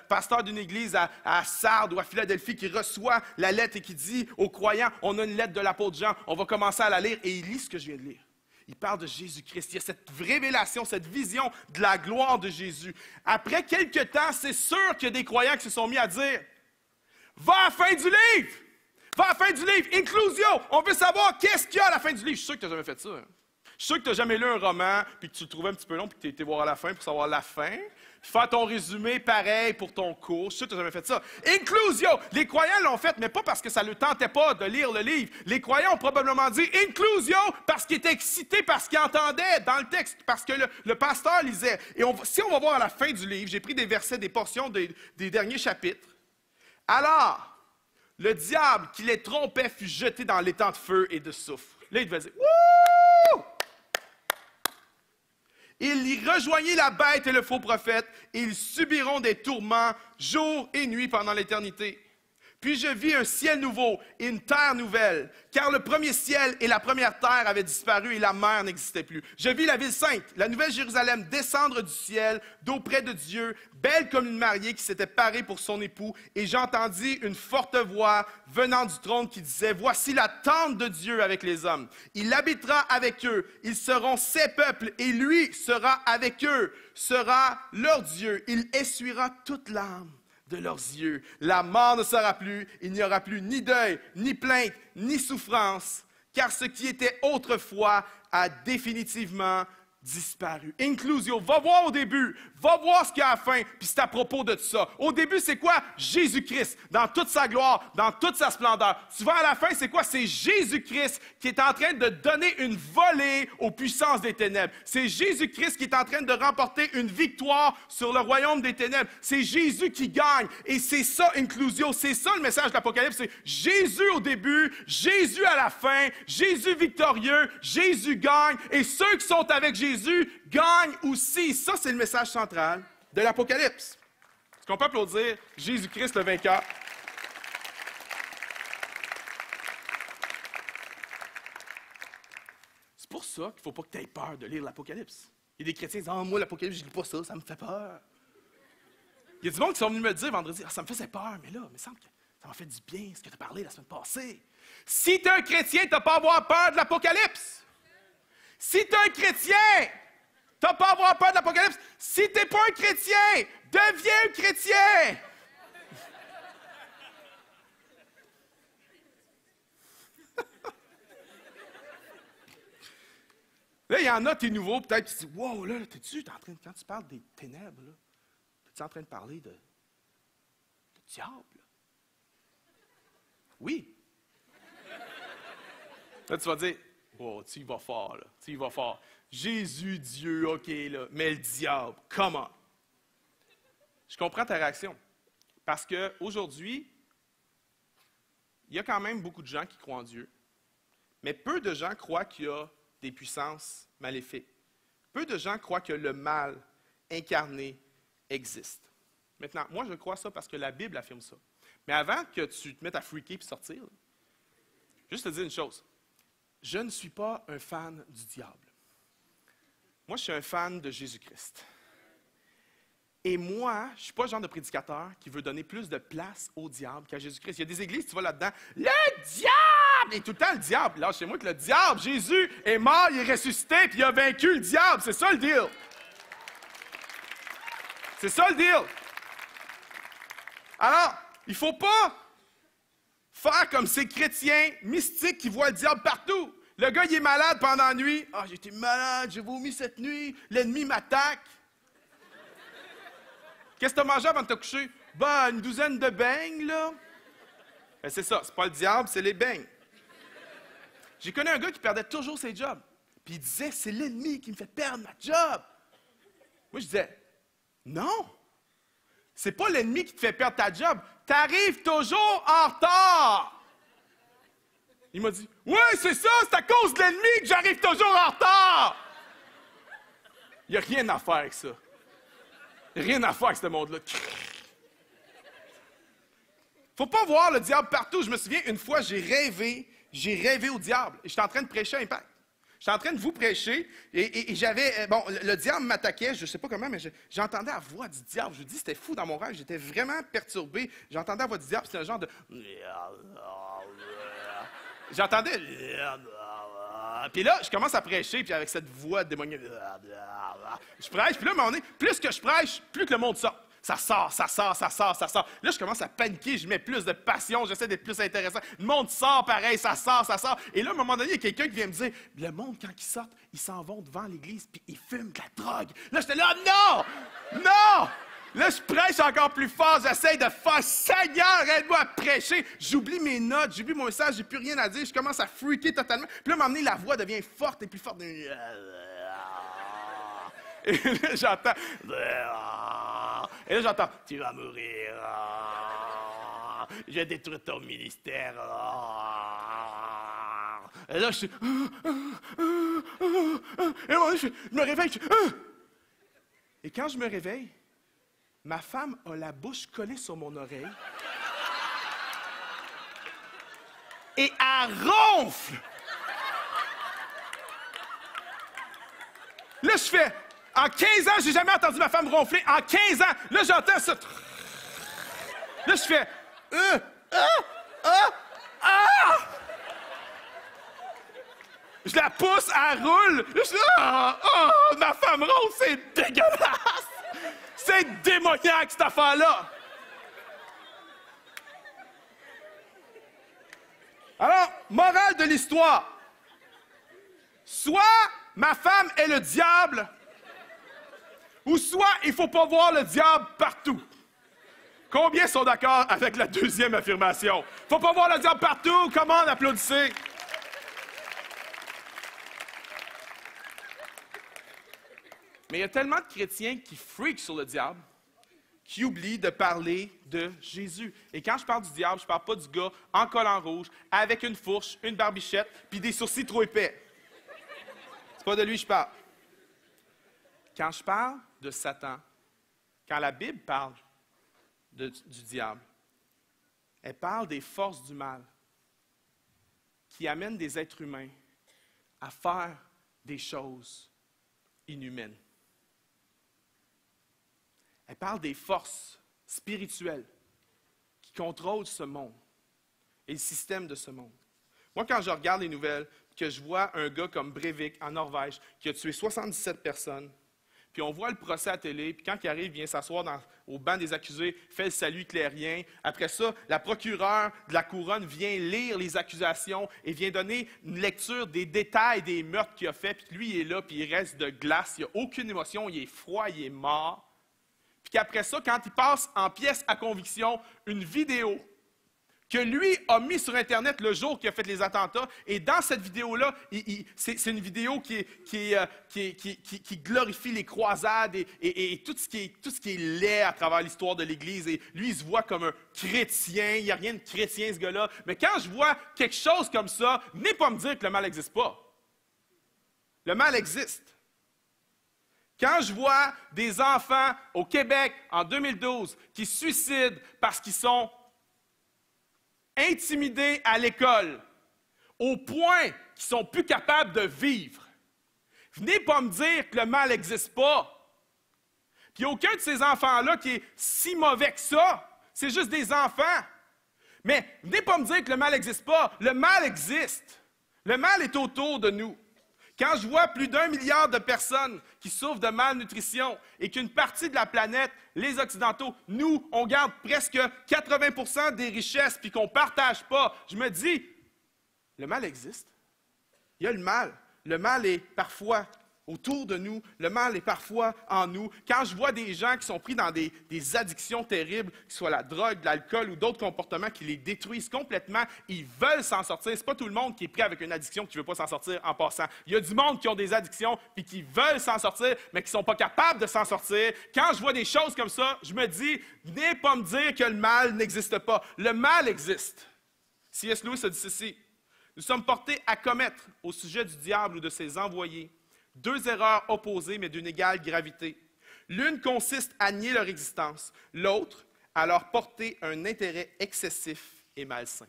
pasteur d'une église à Sardes ou à Philadelphie, qui reçoit la lettre et qui dit aux croyants, on a une lettre de l'apôtre Jean, on va commencer à la lire, et il lit ce que je viens de lire. Il parle de Jésus-Christ, il y a cette révélation, cette vision de la gloire de Jésus. Après quelques temps, c'est sûr qu'il y a des croyants qui se sont mis à dire, va à la fin du livre, va à la fin du livre, inclusio, on veut savoir qu'est-ce qu'il y a à la fin du livre. Je suis sûr que tu n'as jamais fait ça. Hein? Je suis sûr que tu n'as jamais lu un roman, puis que tu le trouvais un petit peu long, puis que tu es été voir à la fin pour savoir la fin. Puis faire ton résumé pareil pour ton cours. Je suis sûr que tu n'as jamais fait ça. Inclusio! Les croyants l'ont fait, mais pas parce que ça ne leur tentait pas de lire le livre. Les croyants ont probablement dit Inclusio parce qu'ils étaient excités par ce qu'ils entendaient dans le texte, parce que le pasteur lisait. Et si on va voir à la fin du livre, j'ai pris des versets, des portions des derniers chapitres. Alors, le diable qui les trompait fut jeté dans l'étang de feu et de soufre. Là, il devait dire Wouh! Il y rejoignit la bête et le faux prophète, et ils subiront des tourments jour et nuit pendant l'éternité. Puis je vis un ciel nouveau et une terre nouvelle, car le premier ciel et la première terre avaient disparu et la mer n'existait plus. Je vis la ville sainte, la nouvelle Jérusalem, descendre du ciel, d'auprès de Dieu, belle comme une mariée qui s'était parée pour son époux, et j'entendis une forte voix venant du trône qui disait, « Voici la tente de Dieu avec les hommes. Il habitera avec eux, ils seront ses peuples, et lui sera avec eux, sera leur Dieu. Il essuiera toute larme de leurs yeux. La mort ne sera plus, il n'y aura plus ni deuil, ni plainte, ni souffrance, car ce qui était autrefois a définitivement disparu. Inclusio, va voir au début, va voir ce qu'il y a à la fin, puis c'est à propos de tout ça. Au début, c'est quoi? Jésus-Christ, dans toute sa gloire, dans toute sa splendeur. Tu vas à la fin, c'est quoi? C'est Jésus-Christ qui est en train de donner une volée aux puissances des ténèbres. C'est Jésus-Christ qui est en train de remporter une victoire sur le royaume des ténèbres. C'est Jésus qui gagne. Et c'est ça, Inclusio, c'est ça le message de l'Apocalypse. C'est Jésus au début, Jésus à la fin, Jésus victorieux, Jésus gagne, et ceux qui sont avec Jésus gagne aussi. Ça, c'est le message central de l'Apocalypse. Est-ce qu'on peut applaudir Jésus-Christ le vainqueur? C'est pour ça qu'il ne faut pas que tu aies peur de lire l'Apocalypse. Il y a des chrétiens qui disent « Ah, moi, l'Apocalypse, je ne lis pas ça, ça me fait peur. » Il y a du monde qui sont venus me dire vendredi « Ah, ça me faisait peur, mais là, il me semble que ça m'a fait du bien, ce que tu as parlé la semaine passée. » Si tu es un chrétien, tu n'as pas à avoir peur de l'Apocalypse. Si tu es un chrétien, tu n'as pas à avoir peur de l'Apocalypse. Si tu n'es pas un chrétien, deviens un chrétien. Là, il y en a, tu es nouveau, peut-être, tu te dis, wow, là, quand tu parles des ténèbres, là, es-tu en train de parler de diable? Oui. Là, tu vas dire, oh, tu y vas fort, là. Tu y vas fort. Jésus, Dieu, OK, là. Mais le diable, comment? Je comprends ta réaction. Parce qu'aujourd'hui, il y a quand même beaucoup de gens qui croient en Dieu. Mais peu de gens croient qu'il y a des puissances maléfiques. Peu de gens croient que le mal incarné existe. Maintenant, moi, je crois ça parce que la Bible affirme ça. Mais avant que tu te mettes à freaker et sortir, là, juste te dire une chose. Je ne suis pas un fan du diable. Moi, je suis un fan de Jésus-Christ. Et moi, je ne suis pas le genre de prédicateur qui veut donner plus de place au diable qu'à Jésus-Christ. Il y a des églises, tu vas là-dedans, le diable! Et tout le temps, le diable. Là, chez moi, que le diable, Jésus est mort, il est ressuscité, puis il a vaincu le diable. C'est ça le deal. C'est ça le deal. Alors, il ne faut pas faire comme ces chrétiens mystiques qui voient le diable partout. Le gars, il est malade pendant la nuit. Ah, j'ai été malade, j'ai vomi cette nuit, l'ennemi m'attaque. Qu'est-ce que tu as mangé avant de te coucher? Ben, une douzaine de beignes, là. Ben, c'est ça, c'est pas le diable, c'est les beignes. J'ai connu un gars qui perdait toujours ses jobs. Puis il disait, c'est l'ennemi qui me fait perdre ma job. Moi, je disais, non. C'est pas l'ennemi qui te fait perdre ta job. T'arrives toujours en retard. Il m'a dit, oui, c'est ça, c'est à cause de l'ennemi que j'arrive toujours en retard. Il n'y a rien à faire avec ça. Rien à faire avec ce monde-là. Faut pas voir le diable partout. Je me souviens, une fois, j'ai rêvé au diable. Et j'étais en train de prêcher à Impact. J'étais en train de vous prêcher et j'avais... Bon, le diable m'attaquait, je ne sais pas comment, mais j'entendais la voix du diable. Je vous dis, c'était fou dans mon rêve. J'étais vraiment perturbé. J'entendais la voix du diable. C'était un genre de... J'entendais... Puis là, je commence à prêcher, puis avec cette voix démoniaque... Je prêche, puis là, plus que je prêche, plus que le monde sort. Ça sort, ça sort, ça sort, ça sort. Là, je commence à paniquer, je mets plus de passion, j'essaie d'être plus intéressant. Le monde sort pareil, ça sort, ça sort. Et là, à un moment donné, il y a quelqu'un qui vient me dire, le monde, quand ils sortent, ils s'en vont devant l'église puis ils fument de la drogue. Là, j'étais là, non! Non! Là, je prêche encore plus fort, j'essaie de faire, Seigneur, aide-moi à prêcher. J'oublie mes notes, j'oublie mon message, j'ai plus rien à dire, je commence à freaker totalement. Puis là, à un moment donné, la voix devient forte et plus forte. Et là, j'entends... Et là, j'entends, tu vas mourir. Je vais détruire ton ministère. Et là, je suis... Et à un moment donné, je me réveille. Et quand je me réveille, ma femme a la bouche collée sur mon oreille. Et elle ronfle. Là, je fais... En 15 ans, j'ai jamais entendu ma femme ronfler. En 15 ans, là, j'entends ça. Là, je fais... Je la pousse, elle roule. Là, je suis là, ma femme ronfle, c'est dégueulasse. C'est démoniaque, cette affaire-là. Alors, morale de l'histoire. Soit ma femme est le diable, ou soit il ne faut pas voir le diable partout. Combien sont d'accord avec la deuxième affirmation? Il ne faut pas voir le diable partout. Comment on applaudissez? Mais il y a tellement de chrétiens qui freakent sur le diable, qui oublient de parler de Jésus. Et quand je parle du diable, je ne parle pas du gars en collant rouge, avec une fourche, une barbichette, puis des sourcils trop épais. C'est pas de lui que je parle. Quand je parle de Satan, quand la Bible parle du diable, elle parle des forces du mal qui amènent des êtres humains à faire des choses inhumaines. Elle parle des forces spirituelles qui contrôlent ce monde et le système de ce monde. Moi, quand je regarde les nouvelles, que je vois un gars comme Breivik en Norvège qui a tué 77 personnes, puis on voit le procès à télé, puis quand il arrive, il vient s'asseoir au banc des accusés, fait le salut clérien. Après ça, la procureure de la couronne vient lire les accusations et vient donner une lecture des détails des meurtres qu'il a fait. Puis lui, il est là, puis il reste de glace, il n'a aucune émotion, il est froid, il est mort. Puis qu'après ça, quand il passe en pièce à conviction, une vidéo que lui a mis sur Internet le jour qu'il a fait les attentats. Et dans cette vidéo-là, c'est une vidéo qui glorifie les croisades et tout ce qui est laid à travers l'histoire de l'Église. Et lui, il se voit comme un chrétien. Il n'y a rien de chrétien, ce gars-là. Mais quand je vois quelque chose comme ça, venez pas me dire que le mal n'existe pas. Le mal existe. Quand je vois des enfants au Québec en 2012 qui se suicident parce qu'ils sont intimidés à l'école, au point qu'ils ne sont plus capables de vivre. Venez pas me dire que le mal n'existe pas. Puis il n'y a aucun de ces enfants-là qui est si mauvais que ça. C'est juste des enfants. Mais venez pas me dire que le mal n'existe pas. Le mal existe. Le mal est autour de nous. Quand je vois plus d'1 milliard de personnes qui souffrent de malnutrition et qu'une partie de la planète, les Occidentaux, nous, on garde presque 80% des richesses puis qu'on ne partage pas, je me dis, le mal existe. Il y a le mal. Le mal est parfois autour de nous. Le mal est parfois en nous. Quand je vois des gens qui sont pris dans des addictions terribles, que ce soit la drogue, l'alcool ou d'autres comportements qui les détruisent complètement, ils veulent s'en sortir. Ce n'est pas tout le monde qui est pris avec une addiction qui ne veut pas s'en sortir en passant. Il y a du monde qui ont des addictions puis qui veulent s'en sortir, mais qui ne sont pas capables de s'en sortir. Quand je vois des choses comme ça, je me dis, venez pas me dire que le mal n'existe pas. Le mal existe. C.S. Lewis a dit ceci. Nous sommes portés à commettre au sujet du diable ou de ses envoyés 2 erreurs opposées mais d'une égale gravité. L'une consiste à nier leur existence, l'autre à leur porter un intérêt excessif et malsain.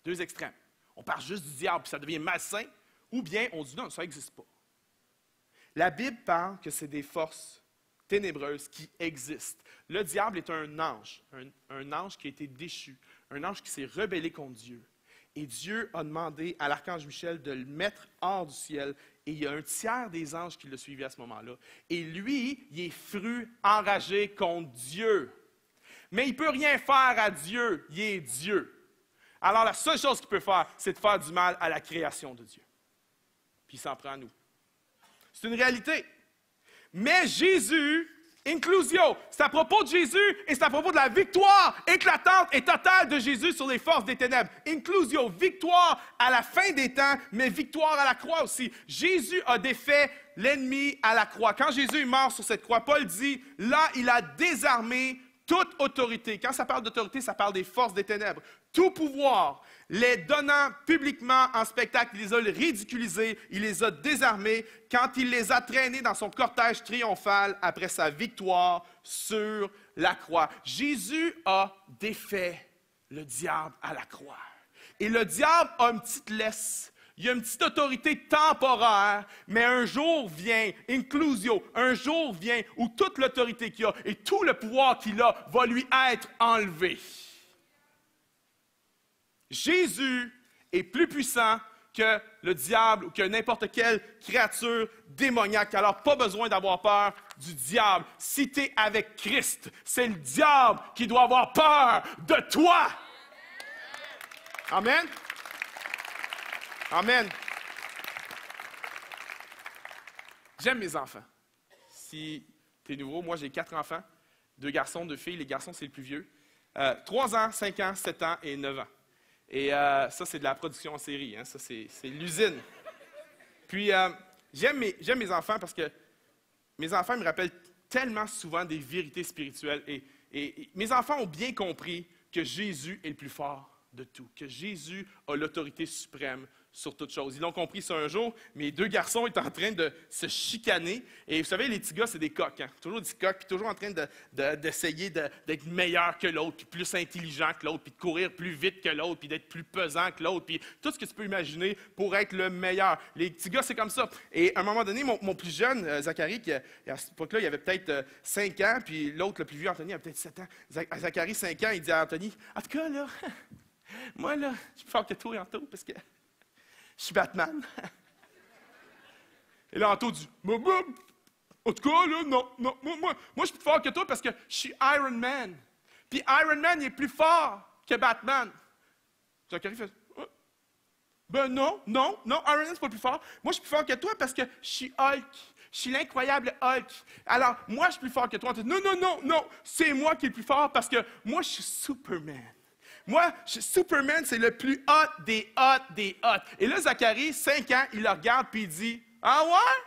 2 extrêmes. On parle juste du diable puis ça devient malsain, ou bien on dit non, ça n'existe pas. La Bible parle que c'est des forces ténébreuses qui existent. Le diable est un ange qui a été déchu, un ange qui s'est rebellé contre Dieu. Et Dieu a demandé à l'archange Michel de le mettre hors du ciel. Et il y a un tiers des anges qui l'a suivi à ce moment-là. Et lui, il est fru, enragé contre Dieu. Mais il ne peut rien faire à Dieu. Il est Dieu. Alors la seule chose qu'il peut faire, c'est de faire du mal à la création de Dieu. Puis il s'en prend à nous. C'est une réalité. Mais Jésus, inclusio, c'est à propos de Jésus et c'est à propos de la victoire éclatante et totale de Jésus sur les forces des ténèbres. Inclusio, victoire à la fin des temps, mais victoire à la croix aussi. Jésus a défait l'ennemi à la croix. Quand Jésus est mort sur cette croix, Paul dit, là, il a désarmé toute autorité. Quand ça parle d'autorité, ça parle des forces des ténèbres. Tout pouvoir, les donnant publiquement en spectacle, il les a ridiculisés, il les a désarmés quand il les a traînés dans son cortège triomphal après sa victoire sur la croix. Jésus a défait le diable à la croix. Et le diable a une petite laisse. Il y a une petite autorité temporaire, mais un jour vient, inclusio, un jour vient où toute l'autorité qu'il a et tout le pouvoir qu'il a va lui être enlevé. Jésus est plus puissant que le diable ou que n'importe quelle créature démoniaque. Alors, pas besoin d'avoir peur du diable. Si tu es avec Christ, c'est le diable qui doit avoir peur de toi. Amen. Amen. J'aime mes enfants. Si tu es nouveau, moi j'ai 4 enfants, 2 garçons, 2 filles. Les garçons, c'est le plus vieux. 3 ans, 5 ans, 7 ans et 9 ans. Et ça, c'est de la production en série. Hein? Ça, c'est l'usine. Puis, j'aime mes enfants parce que mes enfants me rappellent tellement souvent des vérités spirituelles. Et mes enfants ont bien compris que Jésus est le plus fort de tout, que Jésus a l'autorité suprême sur toute chose. Ils l'ont compris ça un jour. Mes 2 garçons étaient en train de se chicaner. Et vous savez, les petits gars, c'est des coqs. Hein? Toujours des coqs, puis toujours en train d'essayer d'être meilleur que l'autre, puis plus intelligent que l'autre, puis de courir plus vite que l'autre, puis d'être plus pesant que l'autre, puis tout ce que tu peux imaginer pour être le meilleur. Les petits gars, c'est comme ça. Et à un moment donné, mon plus jeune, Zachary, qui à cette époque-là, il avait peut-être 5 ans, puis l'autre, le plus vieux, Anthony, avait peut-être 7 ans. Zachary, 5 ans, il dit à Anthony, « En tout cas, là, moi, là, je suis plus fort que toi, Anto, parce que je suis Batman. » Et là, Anto dit, « En tout cas, là, non, moi, je suis plus fort que toi parce que je suis Iron Man. Puis Iron Man, il est plus fort que Batman. » Zachary fait, « Ben non, Iron Man, c'est pas plus fort. Moi, je suis plus fort que toi parce que je suis Hulk. Je suis l'incroyable Hulk. Alors, moi, je suis plus fort que toi. » Non, c'est moi qui est le plus fort parce que moi, je suis Superman. Moi, Superman, c'est le plus hot des hot des hot. Et là, Zachary, 5 ans, il le regarde puis il dit, « Ah ouais?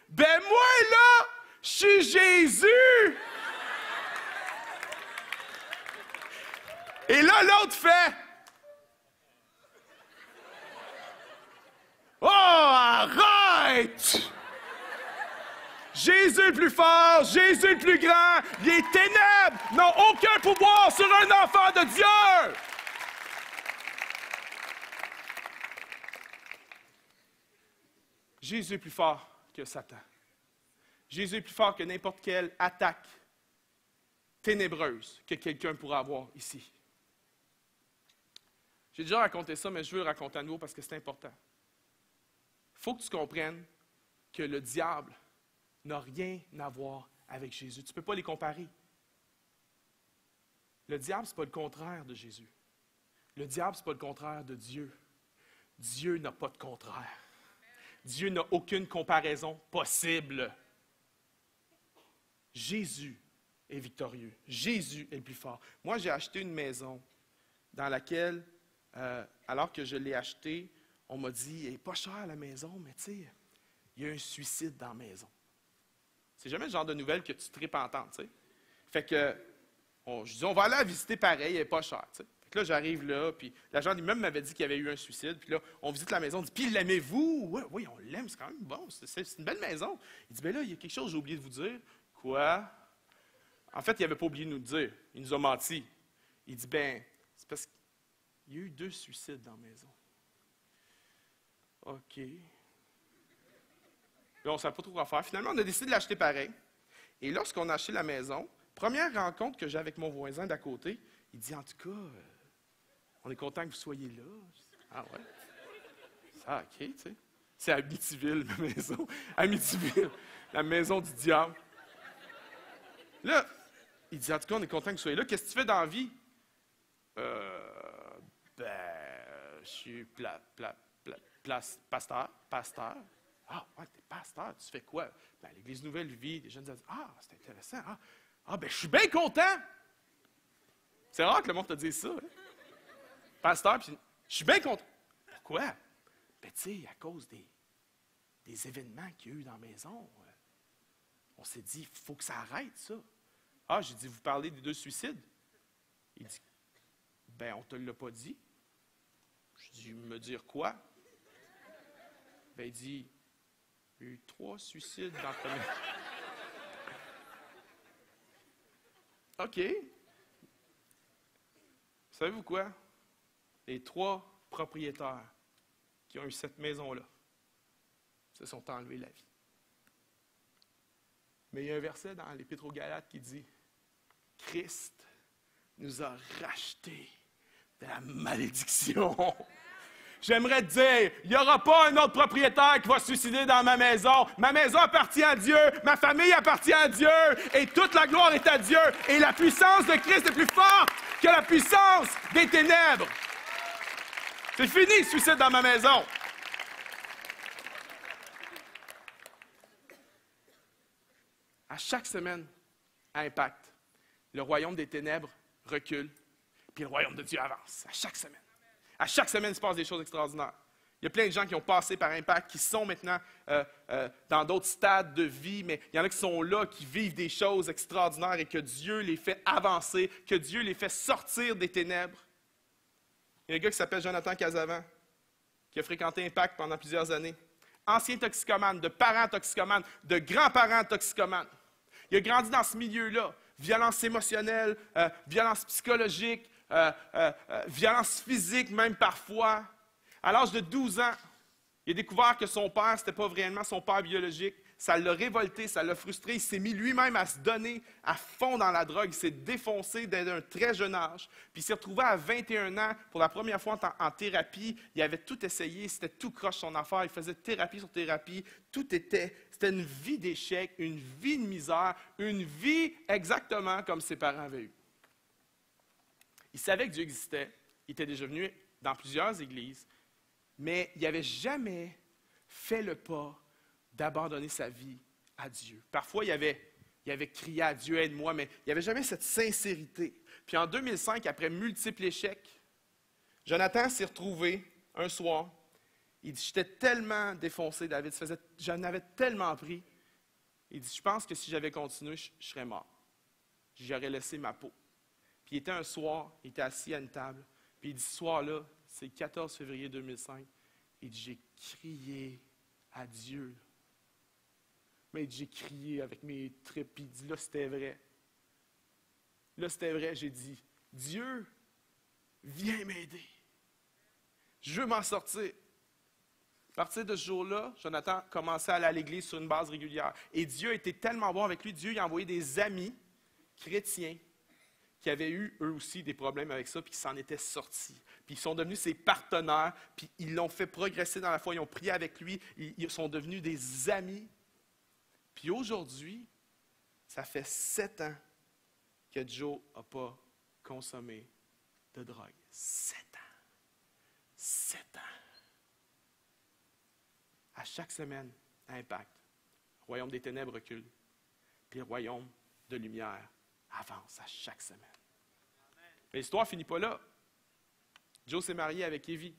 Ben moi, là, je suis Jésus! » Et là, l'autre fait, « Oh, arrête! Jésus est le plus fort, Jésus est le plus grand, les ténèbres n'ont aucun pouvoir sur un enfant de Dieu! » Jésus est plus fort que Satan. Jésus est plus fort que n'importe quelle attaque ténébreuse que quelqu'un pourra avoir ici. J'ai déjà raconté ça, mais je veux le raconter à nouveau parce que c'est important. Il faut que tu comprennes que le diable n'a rien à voir avec Jésus. Tu ne peux pas les comparer. Le diable, ce n'est pas le contraire de Jésus. Le diable, ce n'est pas le contraire de Dieu. Dieu n'a pas de contraire. Dieu n'a aucune comparaison possible. Jésus est victorieux. Jésus est le plus fort. Moi, j'ai acheté une maison dans laquelle, alors que je l'ai achetée, on m'a dit, elle n'est pas chère la maison, mais tu sais, il y a un suicide dans la maison. C'est jamais le genre de nouvelle que tu tripes à entendre, tu sais. Fait que, je dis, on va aller la visiter pareil, elle n'est pas chère, tu sais. Fait que là, j'arrive là, puis l'agent lui-même m'avait dit qu'il y avait eu un suicide, puis là, on visite la maison, on dit, puis l'aimez-vous? Oui, oui, on l'aime, c'est quand même bon, c'est une belle maison. Il dit, ben là, il y a quelque chose que j'ai oublié de vous dire. Quoi? En fait, il n'avait pas oublié de nous le dire, il nous a menti. Il dit, ben, c'est parce qu'il y a eu 2 suicides dans la maison. OK. Là, on ne savait pas trop quoi faire. Finalement, on a décidé de l'acheter pareil. Et lorsqu'on a acheté la maison, première rencontre que j'ai avec mon voisin d'à côté, il dit, en tout cas, on est content que vous soyez là. Ah ouais? Ça, OK, tu sais. C'est Amityville, ma maison. Amityville, la maison du diable. Là, il dit, en tout cas, on est content que tu sois là. Qu'est-ce que tu fais dans la vie? Je suis pasteur. Pasteur. Ah, ouais, t'es pasteur. Tu fais quoi? Ben, l'Église Nouvelle Vie, les jeunes disent, ah, c'est intéressant. Ben, je suis bien content. C'est rare que le monde te dise ça. Hein? Pasteur, puis je suis bien content. Pourquoi? Ben, tu sais, à cause des événements qu'il y a eu dans la maison, on s'est dit, il faut que ça arrête, ça. Ah, j'ai dit, vous parlez des 2 suicides? Il dit, ben, on ne te l'a pas dit. Je dis, me dire quoi? Ben, il dit, il y a eu 3 suicides dans ta maison. OK. Savez-vous quoi? Les 3 propriétaires qui ont eu cette maison-là se sont enlevés la vie. Mais il y a un verset dans l'Épître aux Galates qui dit « Christ nous a rachetés de la malédiction. » J'aimerais te dire, il n'y aura pas un autre propriétaire qui va se suicider dans ma maison. Ma maison appartient à Dieu, ma famille appartient à Dieu, et toute la gloire est à Dieu. Et la puissance de Christ est plus forte que la puissance des ténèbres. C'est fini le suicide dans ma maison. À chaque semaine, à Impact, le royaume des ténèbres recule, puis le royaume de Dieu avance. À chaque semaine. À chaque semaine, il se passe des choses extraordinaires. Il y a plein de gens qui ont passé par Impact, qui sont maintenant dans d'autres stades de vie, mais il y en a qui sont là, qui vivent des choses extraordinaires et que Dieu les fait avancer, que Dieu les fait sortir des ténèbres. Il y a un gars qui s'appelle Jonathan Casavant, qui a fréquenté Impact pendant plusieurs années. Ancien toxicomane, de parents toxicomanes, de grands-parents toxicomanes. Il a grandi dans ce milieu-là. Violence émotionnelle, violence psychologique, violence physique même parfois. À l'âge de 12 ans, il a découvert que son père, ce n'était pas réellement son père biologique. Ça l'a révolté, ça l'a frustré. Il s'est mis lui-même à se donner à fond dans la drogue. Il s'est défoncé dès un très jeune âge. Puis il s'est retrouvé à 21 ans, pour la première fois en thérapie. Il avait tout essayé, c'était tout croche son affaire. Il faisait thérapie sur thérapie. C'était une vie d'échec, une vie de misère, une vie exactement comme ses parents avaient eu. Il savait que Dieu existait. Il était déjà venu dans plusieurs églises, mais il n'avait jamais fait le pas d'abandonner sa vie à Dieu. Parfois, il avait crié à Dieu, aide-moi, mais il n'y avait jamais cette sincérité. Puis en 2005, après multiples échecs, Jonathan s'est retrouvé un soir. Il dit, j'étais tellement défoncé, David, j'en avais tellement pris. Il dit, je pense que si j'avais continué, je serais mort. J'aurais laissé ma peau. Puis il était un soir, il était assis à une table. Puis il dit, ce soir-là, c'est le 14 février 2005. Il dit, j'ai crié à Dieu. Mais j'ai crié avec mes tripes, puis il dit, là, c'était vrai. Là, c'était vrai, j'ai dit, Dieu, viens m'aider. Je veux m'en sortir. À partir de ce jour-là, Jonathan commençait à aller à l'église sur une base régulière. Et Dieu était tellement bon avec lui, Dieu lui a envoyé des amis chrétiens qui avaient eu, eux aussi, des problèmes avec ça, puis qui s'en étaient sortis. Puis ils sont devenus ses partenaires, puis ils l'ont fait progresser dans la foi, ils ont prié avec lui, ils sont devenus des amis. Puis aujourd'hui, ça fait 7 ans que Joe n'a pas consommé de drogue. 7 ans. 7 ans. À chaque semaine, à Impact, le royaume des ténèbres recule, puis le royaume de lumière avance à chaque semaine. Mais l'histoire ne finit pas là. Joe s'est marié avec Evie.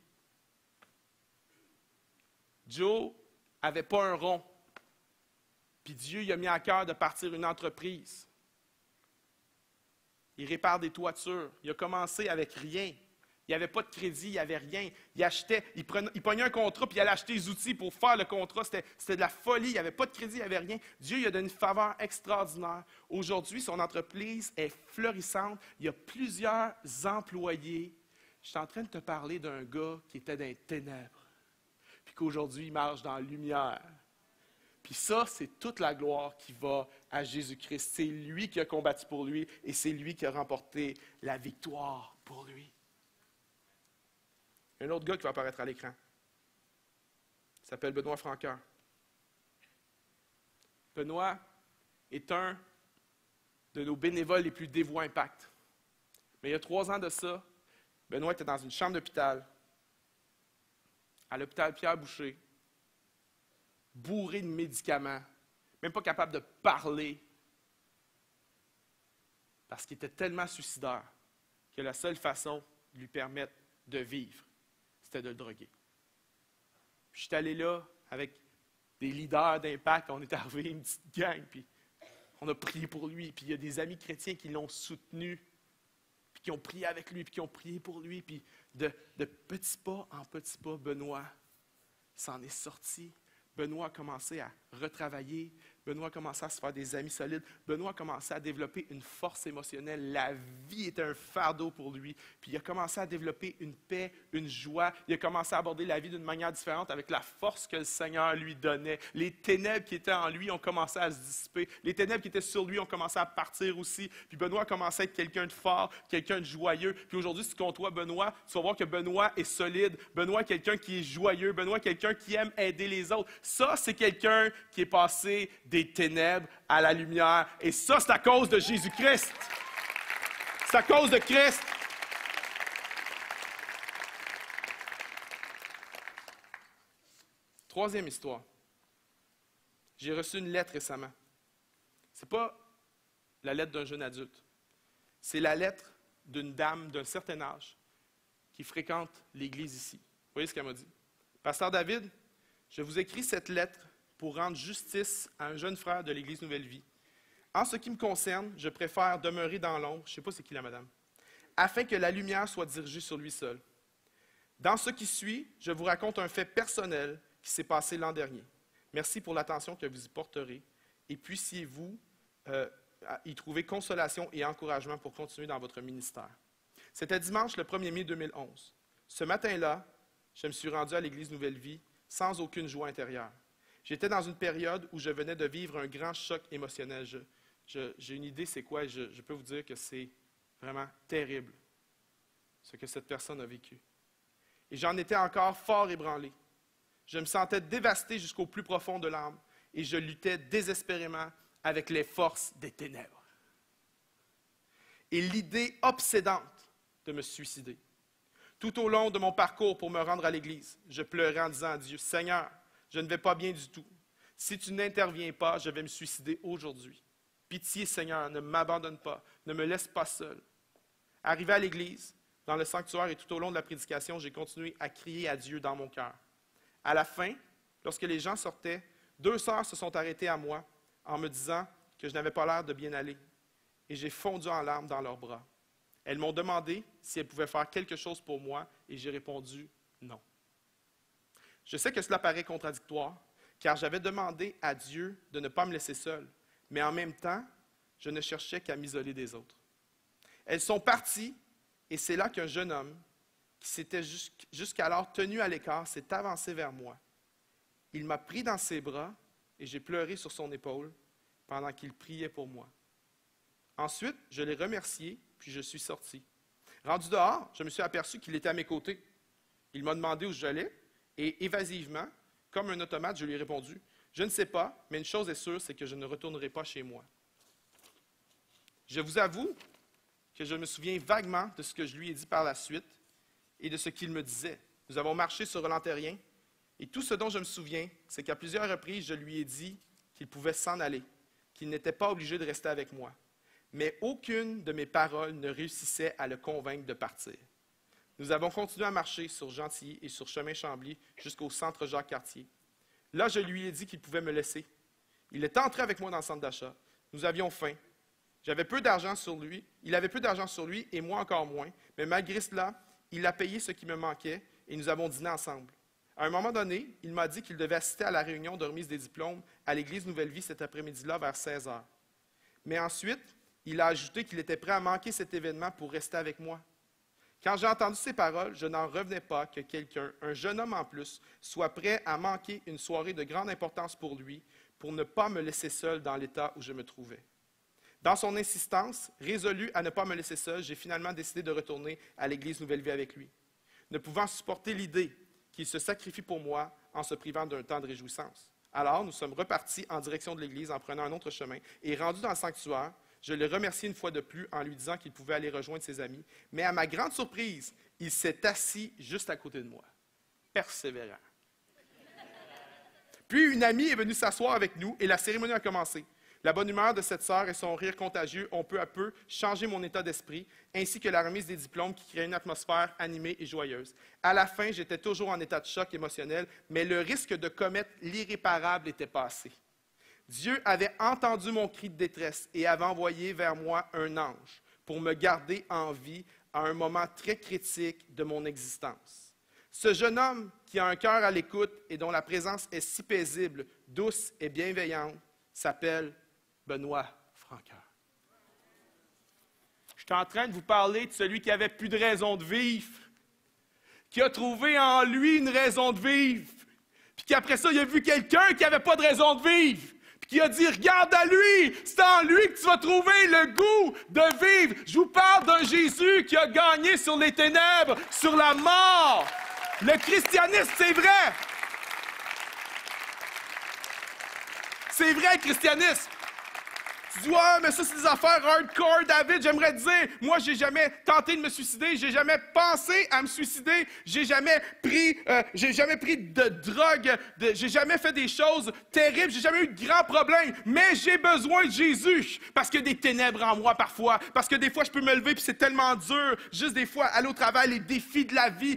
Joe n'avait pas un rond. Puis Dieu il a mis à cœur de partir une entreprise. Il répare des toitures. Il a commencé avec rien. Il n'y avait pas de crédit, il n'y avait rien. Il achetait, il pognait un contrat, puis il allait acheter des outils pour faire le contrat. C'était de la folie, il n'y avait pas de crédit, il n'y avait rien. Dieu lui a donné une faveur extraordinaire. Aujourd'hui, son entreprise est florissante. Il y a plusieurs employés. Je suis en train de te parler d'un gars qui était dans les ténèbres, puis qu'aujourd'hui, il marche dans la lumière. Puis ça, c'est toute la gloire qui va à Jésus-Christ. C'est lui qui a combattu pour lui, et c'est lui qui a remporté la victoire pour lui. Il y a un autre gars qui va apparaître à l'écran. Il s'appelle Benoît Franqueur. Benoît est un de nos bénévoles les plus dévoués à Impact. Mais il y a 3 ans de ça, Benoît était dans une chambre d'hôpital, à l'hôpital Pierre-Boucher, bourré de médicaments, même pas capable de parler, parce qu'il était tellement suicidaire que la seule façon de lui permettre de vivre, c'était de le droguer. Puis je suis allé là avec des leaders d'Impact, on est arrivé une petite gang, puis on a prié pour lui, puis il y a des amis chrétiens qui l'ont soutenu, puis qui ont prié avec lui, puis qui ont prié pour lui, puis de petits pas en petits pas, Benoît s'en est sorti. Benoît a commencé à retravailler. Benoît a commencé à se faire des amis solides. Benoît a commencé à développer une force émotionnelle. La vie était un fardeau pour lui. Puis il a commencé à développer une paix, une joie. Il a commencé à aborder la vie d'une manière différente avec la force que le Seigneur lui donnait. Les ténèbres qui étaient en lui ont commencé à se dissiper. Les ténèbres qui étaient sur lui ont commencé à partir aussi. Puis Benoît a commencé à être quelqu'un de fort, quelqu'un de joyeux. Puis aujourd'hui, si tu côtoies Benoît, tu vas voir que Benoît est solide. Benoît est quelqu'un qui est joyeux. Benoît est quelqu'un qui aime aider les autres. Ça, c'est quelqu'un qui est passé des ténèbres à la lumière. Et ça, c'est à cause de Jésus-Christ. C'est à cause de Christ. Troisième histoire. J'ai reçu une lettre récemment. Ce n'est pas la lettre d'un jeune adulte. C'est la lettre d'une dame d'un certain âge qui fréquente l'Église ici. Vous voyez ce qu'elle m'a dit? Pasteur David, je vous écris cette lettre pour rendre justice à un jeune frère de l'Église Nouvelle Vie. En ce qui me concerne, je préfère demeurer dans l'ombre, je ne sais pas c'est qui la madame, afin que la lumière soit dirigée sur lui seul. Dans ce qui suit, je vous raconte un fait personnel qui s'est passé l'an dernier. Merci pour l'attention que vous y porterez et puissiez-vous y trouver consolation et encouragement pour continuer dans votre ministère. C'était dimanche le 1er mai 2011. Ce matin-là, je me suis rendu à l'Église Nouvelle Vie sans aucune joie intérieure. J'étais dans une période où je venais de vivre un grand choc émotionnel. J'ai une idée c'est quoi, je peux vous dire que c'est vraiment terrible ce que cette personne a vécu. Et j'en étais encore fort ébranlé. Je me sentais dévasté jusqu'au plus profond de l'âme et je luttais désespérément avec les forces des ténèbres. Et l'idée obsédante de me suicider. Tout au long de mon parcours pour me rendre à l'Église, je pleurais en disant à Dieu, « Seigneur, je ne vais pas bien du tout. Si tu n'interviens pas, je vais me suicider aujourd'hui. Pitié, Seigneur, ne m'abandonne pas, ne me laisse pas seul. » Arrivé à l'Église, dans le sanctuaire et tout au long de la prédication, j'ai continué à crier à Dieu dans mon cœur. À la fin, lorsque les gens sortaient, 2 sœurs se sont arrêtées à moi en me disant que je n'avais pas l'air de bien aller. Et j'ai fondu en larmes dans leurs bras. Elles m'ont demandé si elles pouvaient faire quelque chose pour moi et j'ai répondu non. Je sais que cela paraît contradictoire, car j'avais demandé à Dieu de ne pas me laisser seul, mais en même temps, je ne cherchais qu'à m'isoler des autres. Elles sont parties et c'est là qu'un jeune homme, qui s'était jusqu'alors tenu à l'écart, s'est avancé vers moi. Il m'a pris dans ses bras et j'ai pleuré sur son épaule pendant qu'il priait pour moi. Ensuite, je l'ai remercié, puis je suis sorti. Rendu dehors, je me suis aperçu qu'il était à mes côtés. Il m'a demandé où j'allais, et évasivement, comme un automate, je lui ai répondu, « Je ne sais pas, mais une chose est sûre, c'est que je ne retournerai pas chez moi. » Je vous avoue que je me souviens vaguement de ce que je lui ai dit par la suite et de ce qu'il me disait. Nous avons marché sur l'Antérien, et tout ce dont je me souviens, c'est qu'à plusieurs reprises, je lui ai dit qu'il pouvait s'en aller, qu'il n'était pas obligé de rester avec moi. Mais aucune de mes paroles ne réussissait à le convaincre de partir. Nous avons continué à marcher sur Gentilly et sur Chemin Chambly jusqu'au centre Jacques-Cartier. Là, je lui ai dit qu'il pouvait me laisser. Il est entré avec moi dans le centre d'achat. Nous avions faim. J'avais peu d'argent sur lui. Il avait peu d'argent sur lui et moi encore moins. Mais malgré cela, il a payé ce qui me manquait et nous avons dîné ensemble. À un moment donné, il m'a dit qu'il devait assister à la réunion de remise des diplômes à l'Église Nouvelle Vie cet après-midi-là vers 16 h. Mais ensuite, il a ajouté qu'il était prêt à manquer cet événement pour rester avec moi. Quand j'ai entendu ces paroles, je n'en revenais pas que quelqu'un, un jeune homme en plus, soit prêt à manquer une soirée de grande importance pour lui, pour ne pas me laisser seul dans l'état où je me trouvais. Dans son insistance, résolu à ne pas me laisser seul, j'ai finalement décidé de retourner à l'Église Nouvelle Vie avec lui. ne pouvant supporter l'idée qu'il se sacrifie pour moi en se privant d'un temps de réjouissance. Alors, nous sommes repartis en direction de l'Église en prenant un autre chemin, et rendus dans le sanctuaire, je l'ai remercié une fois de plus en lui disant qu'il pouvait aller rejoindre ses amis, mais à ma grande surprise, il s'est assis juste à côté de moi, persévérant. Puis une amie est venue s'asseoir avec nous et la cérémonie a commencé. La bonne humeur de cette sœur et son rire contagieux ont peu à peu changé mon état d'esprit, ainsi que la remise des diplômes qui créait une atmosphère animée et joyeuse. À la fin, j'étais toujours en état de choc émotionnel, mais le risque de commettre l'irréparable était passé. Dieu avait entendu mon cri de détresse et avait envoyé vers moi un ange pour me garder en vie à un moment très critique de mon existence. Ce jeune homme qui a un cœur à l'écoute et dont la présence est si paisible, douce et bienveillante, s'appelle Benoît Francoeur. Je suis en train de vous parler de celui qui n'avait plus de raison de vivre, qui a trouvé en lui une raison de vivre, puis qu'après ça, il a vu quelqu'un qui n'avait pas de raison de vivre, puis qui a dit « Regarde à lui, c'est en lui que tu vas trouver le goût de vivre. » Je vous parle d'un Jésus qui a gagné sur les ténèbres, sur la mort. Le christianisme, c'est vrai. C'est vrai, le christianisme. Tu dis, ouais, mais ça, c'est des affaires hardcore, David. J'aimerais te dire, moi, j'ai jamais tenté de me suicider, j'ai jamais pensé à me suicider, j'ai jamais pris de drogue, j'ai jamais fait des choses terribles, j'ai jamais eu de grands problèmes, mais j'ai besoin de Jésus, parce qu'il y a des ténèbres en moi parfois, parce que des fois, je peux me lever, puis c'est tellement dur, juste des fois, aller au travail, les défis de la vie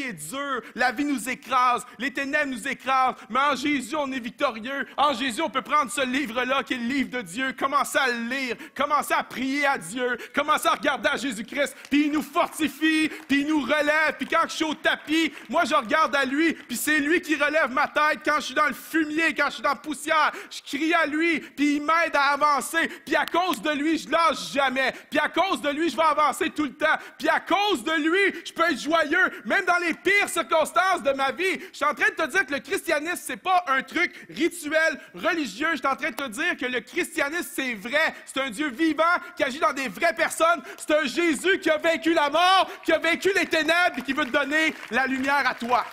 est dure, la vie nous écrase, les ténèbres nous écrasent, mais en Jésus, on est victorieux, en Jésus, on peut prendre ce livre-là, qui est le livre de Dieu, commencer à le lire, commencer à prier à Dieu, commencer à regarder à Jésus-Christ, puis il nous fortifie, puis il nous relève, puis quand je suis au tapis, moi je regarde à lui, puis c'est lui qui relève ma tête quand je suis dans le fumier, quand je suis dans la poussière, je crie à lui, puis il m'aide à avancer, puis à cause de lui, je lâche jamais, puis à cause de lui, je vais avancer tout le temps, puis à cause de lui, je peux être joyeux, même dans les pires circonstances de ma vie. Je suis en train de te dire que le christianisme, c'est pas un truc rituel, religieux, je suis en train de te dire que le christianisme, c'est vrai, c'est un Dieu vivant qui agit dans des vraies personnes, c'est un Jésus qui a vaincu la mort, qui a vaincu les ténèbres et qui veut te donner la lumière à toi.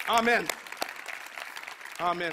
Amen. Amen.